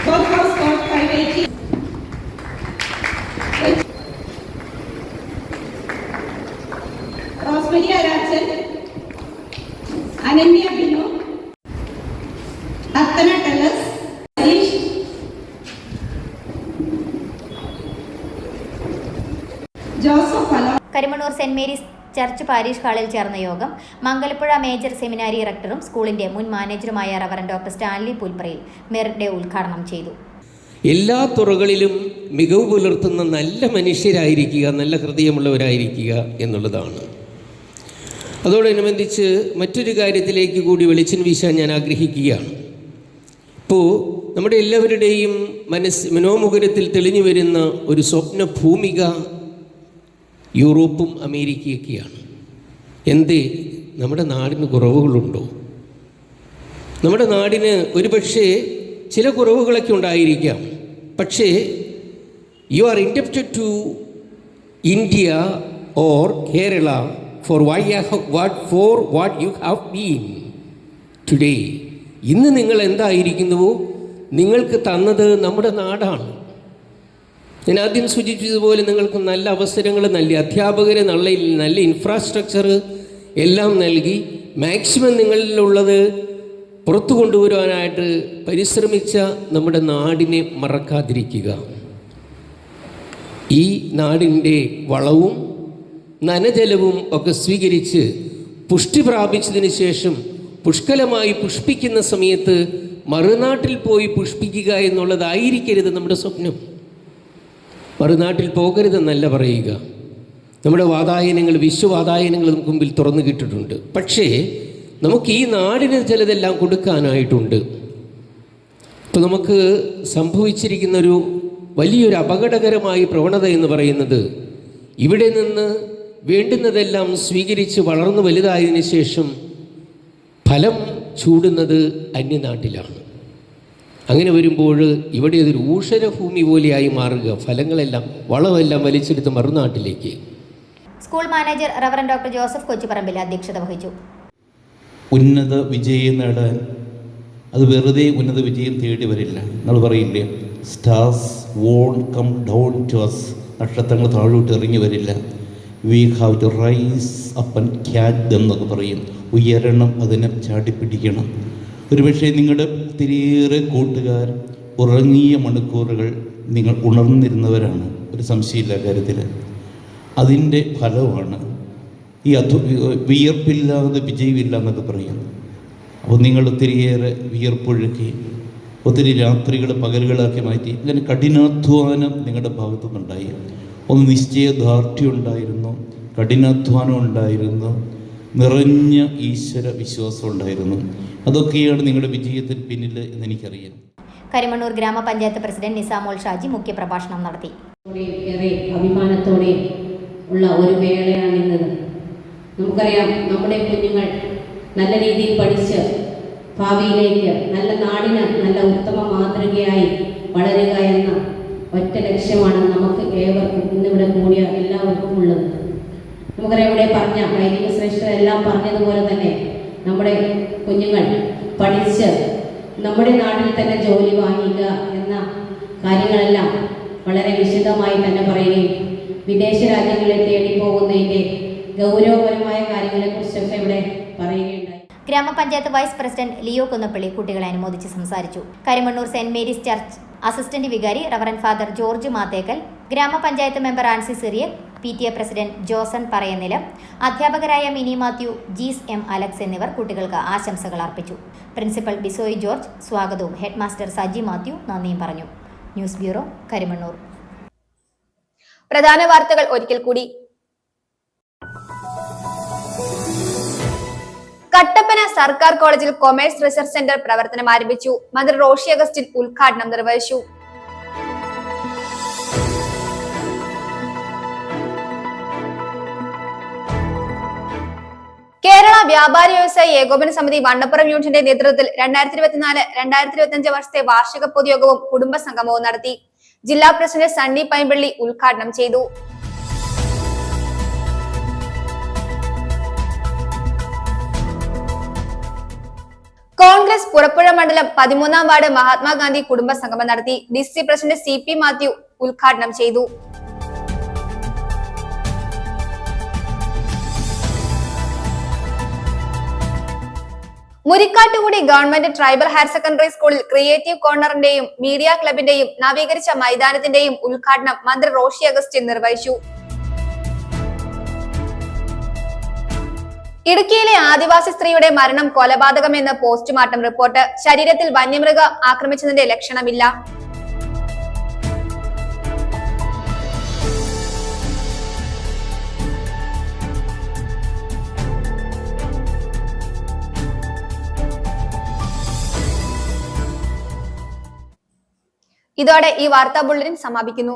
both have scored 580. Rosemary Arachan, Ananya Binu, Arthana Telas, Harish, Joseph Alo. Karimannoor Saint Mary's church parish ഹാളിൽ ചേർന്ന യോഗം മംഗലപ്പുഴ മേജർ സെമിനാരി റക്ടറും സ്കൂളിന്റെ മുൻ മാനേജറുമായ reverend doctor Stanley പുൽപ്രയിൽ merit day ഉദ്ഘാടനം ചെയ്തു. എല്ലാ തുറകളിലും മികവ് പുലർത്തുന്ന നല്ല മനുഷ്യരായിരിക്കുക, നല്ല ഹൃദയമുള്ളവരായിരിക്കുക എന്നുള്ളതാണ്. അതോടനുബന്ധിച്ച് മറ്റൊരു കാര്യത്തിലേക്ക് കൂടി വെളിച്ചം വീശാൻ ഞാൻ ആഗ്രഹിക്കുകയാണ്. ഇപ്പോൾ നമ്മുടെ എല്ലാവരുടെയും മനോമുഖരത്തിൽ തെളിഞ്ഞു വരുന്ന ഒരു സ്വപ്ന ഭൂമിക യൂറോപ്പും അമേരിക്കയൊക്കെയാണ്. എന്തേ നമ്മുടെ നാടിന് കുറവുകളുണ്ടോ? നമ്മുടെ നാടിന് ഒരുപക്ഷെ ചില കുറവുകളൊക്കെ ഉണ്ടായിരിക്കാം. പക്ഷേ you are indebted to India or Kerala for what you have been today. ഇന്ന് നിങ്ങൾ എന്തായിരിക്കുന്നുവോ നിങ്ങൾക്ക് തന്നത് നമ്മുടെ നാടാണ്. ഞാൻ ആദ്യം സൂചിപ്പിച്ചതുപോലെ നിങ്ങൾക്ക് നല്ല അവസരങ്ങൾ നൽകി, അധ്യാപകരെ നല്ല ഇൻഫ്രാസ്ട്രക്ചർ എല്ലാം നൽകി, മാക്സിമം നിങ്ങളിലുള്ളത് പുറത്തു കൊണ്ടുവരുവാനായിട്ട് പരിശ്രമിച്ച നമ്മുടെ നാടിനെ മറക്കാതിരിക്കുക. ഈ നാടിൻ്റെ വളവും നനജലവും ഒക്കെ സ്വീകരിച്ച് പുഷ്ടി പ്രാപിച്ചതിന് ശേഷം പുഷ്കലമായി പുഷ്പിക്കുന്ന സമയത്ത് മറുനാട്ടിൽ പോയി പുഷ്പിക്കുക എന്നുള്ളതായിരിക്കരുത് നമ്മുടെ സ്വപ്നം. മറുനാട്ടിൽ പോകരുതെന്നല്ല പറയുക. നമ്മുടെ വാതായനങ്ങൾ, വിശ്വവാതായനങ്ങൾ നമുക്ക് മുമ്പിൽ തുറന്നു കിട്ടിയിട്ടുണ്ട്. പക്ഷേ നമുക്ക് ഈ നാടിന് ചിലതെല്ലാം കൊടുക്കാനായിട്ടുണ്ട്. ഇപ്പോൾ നമുക്ക് സംഭവിച്ചിരിക്കുന്നൊരു വലിയൊരു അപകടകരമായ പ്രവണത എന്ന് പറയുന്നത്, ഇവിടെ നിന്ന് വേണ്ടുന്നതെല്ലാം സ്വീകരിച്ച് വളർന്നു വലുതായതിനു ശേഷം ഫലം ചൂടുന്നത് അന്യനാട്ടിലാണ്. അങ്ങനെ വരുമ്പോൾ ഇവിടെ ഇതൊരു ഊഷരഭൂമി പോലെയായി മാറുക. ഫലങ്ങളെല്ലാം, വളമെല്ലാം വലിച്ചെടുത്ത് മറുനാട്ടിലേക്ക്. School manager reverend doctor Joseph Kochuparambil അധ്യക്ഷത വഹിച്ചു. ഉന്നത വിജയം നേടാൻ അത് വെറുതെ ഉന്നത വിജയം തേടി വരില്ല. നമ്മൾ പറയില്ലേ, stars won't come down to us. നക്ഷത്രങ്ങൾ താഴോട്ട് ഇറങ്ങി വരില്ല. We have to rise up and catch them എന്നൊക്കെ പറയും. ഉയരണം, അതിനെ ചാടിപ്പിടിക്കണം. ഒരുപക്ഷെ നിങ്ങളുടെ ഒത്തിരിയേറെ കൂട്ടുകാർ ഉറങ്ങിയ മണിക്കൂറുകൾ നിങ്ങൾ ഉണർന്നിരുന്നവരാണ്, ഒരു സംശയമില്ല കാര്യത്തിൽ. അതിൻ്റെ ഫലമാണ് ഈ വിയർപ്പില്ലാതെ വിജയമില്ല എന്നൊക്കെ പറയും. അപ്പോൾ നിങ്ങൾ ഒത്തിരിയേറെ വിയർപ്പൊഴുക്കി, ഒത്തിരി രാത്രികൾ പകലുകളാക്കി മാറ്റി. ഇങ്ങനെ കഠിനാധ്വാനം നിങ്ങളുടെ ഭാഗത്തുനിന്നുണ്ടായി. ഒന്ന് നിശ്ചയദാർഢ്യം ഉണ്ടായിരുന്നു, കഠിനാധ്വാനം ഉണ്ടായിരുന്നു, നിറഞ്ഞ ഈശ്വര വിശ്വാസം ഉണ്ടായിരുന്നു. അതൊക്കെയാണ് നിങ്ങളുടെ വിജയത്തിന് പിന്നിൽ എന്നെനിക്കറിയാം. കരിമണ്ണൂർ ഗ്രാമപഞ്ചായത്ത് പ്രസിഡന്റ് നിസാമോൾ ഷാജി മുഖ്യപ്രഭാഷണം നടത്തി. ഏറെ അഭിമാനത്തോടെ ഉള്ള ഒരു വേളയാണിന്നത്. നമുക്കറിയാം, നമ്മുടെ കുഞ്ഞുങ്ങൾ നല്ല രീതിയിൽ പഠിച്ച് ഭാവിയിലേക്ക് നല്ല നാടിന് നല്ല ഉത്തമ മാതൃകയായി വളരുക എന്ന ഒറ്റ ലക്ഷ്യമാണ് നമുക്ക് ഏവർക്കും ഇന്നിവിടെ കൂടിയ എല്ലാവർക്കും ഉള്ളത്. നമുക്കറിയാം, ഇവിടെ പറഞ്ഞ വൈദിക ശ്രേഷ്ഠരെല്ലാം പറഞ്ഞതുപോലെ തന്നെ നമ്മുടെ കുഞ്ഞുങ്ങൾ പഠിച്ച് നമ്മുടെ നാട്ടിൽ തന്നെ ജോലി വാങ്ങിക്കുക എന്ന കാര്യങ്ങളെല്ലാം വളരെ വിശദമായി തന്നെ പറയുകയും വിദേശ രാജ്യങ്ങളിൽ തേടി പോകുന്നതിൻ്റെ ഗൗരവപരമായ കാര്യങ്ങളെക്കുറിച്ചൊക്കെ ഇവിടെ പറയുകയുണ്ടായി. ഗ്രാമപഞ്ചായത്ത് വൈസ് പ്രസിഡന്റ് ലിയോ കുന്നപ്പള്ളി കുട്ടികളെ അനുമോദിച്ച് സംസാരിച്ചു. Karimannoor Saint Mary's church assistant വികാരി റവറൻഡ് ഫാദർ ജോർജ് മാത്തേക്കൽ, ഗ്രാമപഞ്ചായത്ത് member Ancy Syrian, PTA president Joson Parayannilam, അധ്യാപകരായ മിനി മാത്യു, ജീസ് എം അലക്സ് എന്നിവർ കുട്ടികൾക്ക് ആശംസകൾ അർപ്പിച്ചു. പ്രിൻസിപ്പൽ ബിസോയ് ജോർജ് സ്വാഗതവും ഹെഡ് മാസ്റ്റർ സജി മാത്യു നന്ദിയും പറഞ്ഞു. News bureau, Karimannoor. പ്രധാന വാർത്തകൾ ഒരിക്കൽ കൂടി. കട്ടപ്പന സർക്കാർ കോളേജിൽ കൊമേഴ്സ് റിസർച്ച് സെന്റർ പ്രവർത്തനം ആരംഭിച്ചു. മന്ത്രി റോഷി അഗസ്റ്റിൻ ഉദ്ഘാടനം നിർവഹിച്ചു. കേരള വ്യാപാരി വ്യവസായി ഏകോപന സമിതി വണ്ണപ്പുറം യൂണിറ്റിന്റെ നേതൃത്വത്തിൽ 2024-2025 വർഷത്തെ വാർഷിക പൊതുയോഗവും കുടുംബ സംഗമവും നടത്തി. ജില്ലാ പ്രസിഡന്റ് സണ്ണി പൈമ്പള്ളി ഉദ്ഘാടനം ചെയ്തു. കോൺഗ്രസ് പുറപ്പുഴ മണ്ഡലം 13-ാം വാർഡ് മഹാത്മാഗാന്ധി കുടുംബ സംഗമം നടത്തി. DCC പ്രസിഡന്റ് CP മാത്യു ഉദ്ഘാടനം ചെയ്തു. Murikkattukudy government tribal higher secondary സ്കൂളിൽ ക്രിയേറ്റീവ് കോർണറിന്റെയും മീഡിയ ക്ലബിന്റെയും നവീകരിച്ച മൈതാനത്തിന്റെയും ഉദ്ഘാടനം മന്ത്രി റോഷി അഗസ്റ്റിൻ നിർവഹിച്ചു. ഇടുക്കിയിലെ ആദിവാസി സ്ത്രീയുടെ മരണം കൊലപാതകമെന്ന് പോസ്റ്റ്മോർട്ടം റിപ്പോർട്ട്. ശരീരത്തിൽ വന്യമൃഗം ആക്രമിച്ചതിന്റെ ലക്ഷണമില്ല. ഇതോടെ ഈ വാർത്താ ബുള്ളറ്റിൻ സമാപിക്കുന്നു.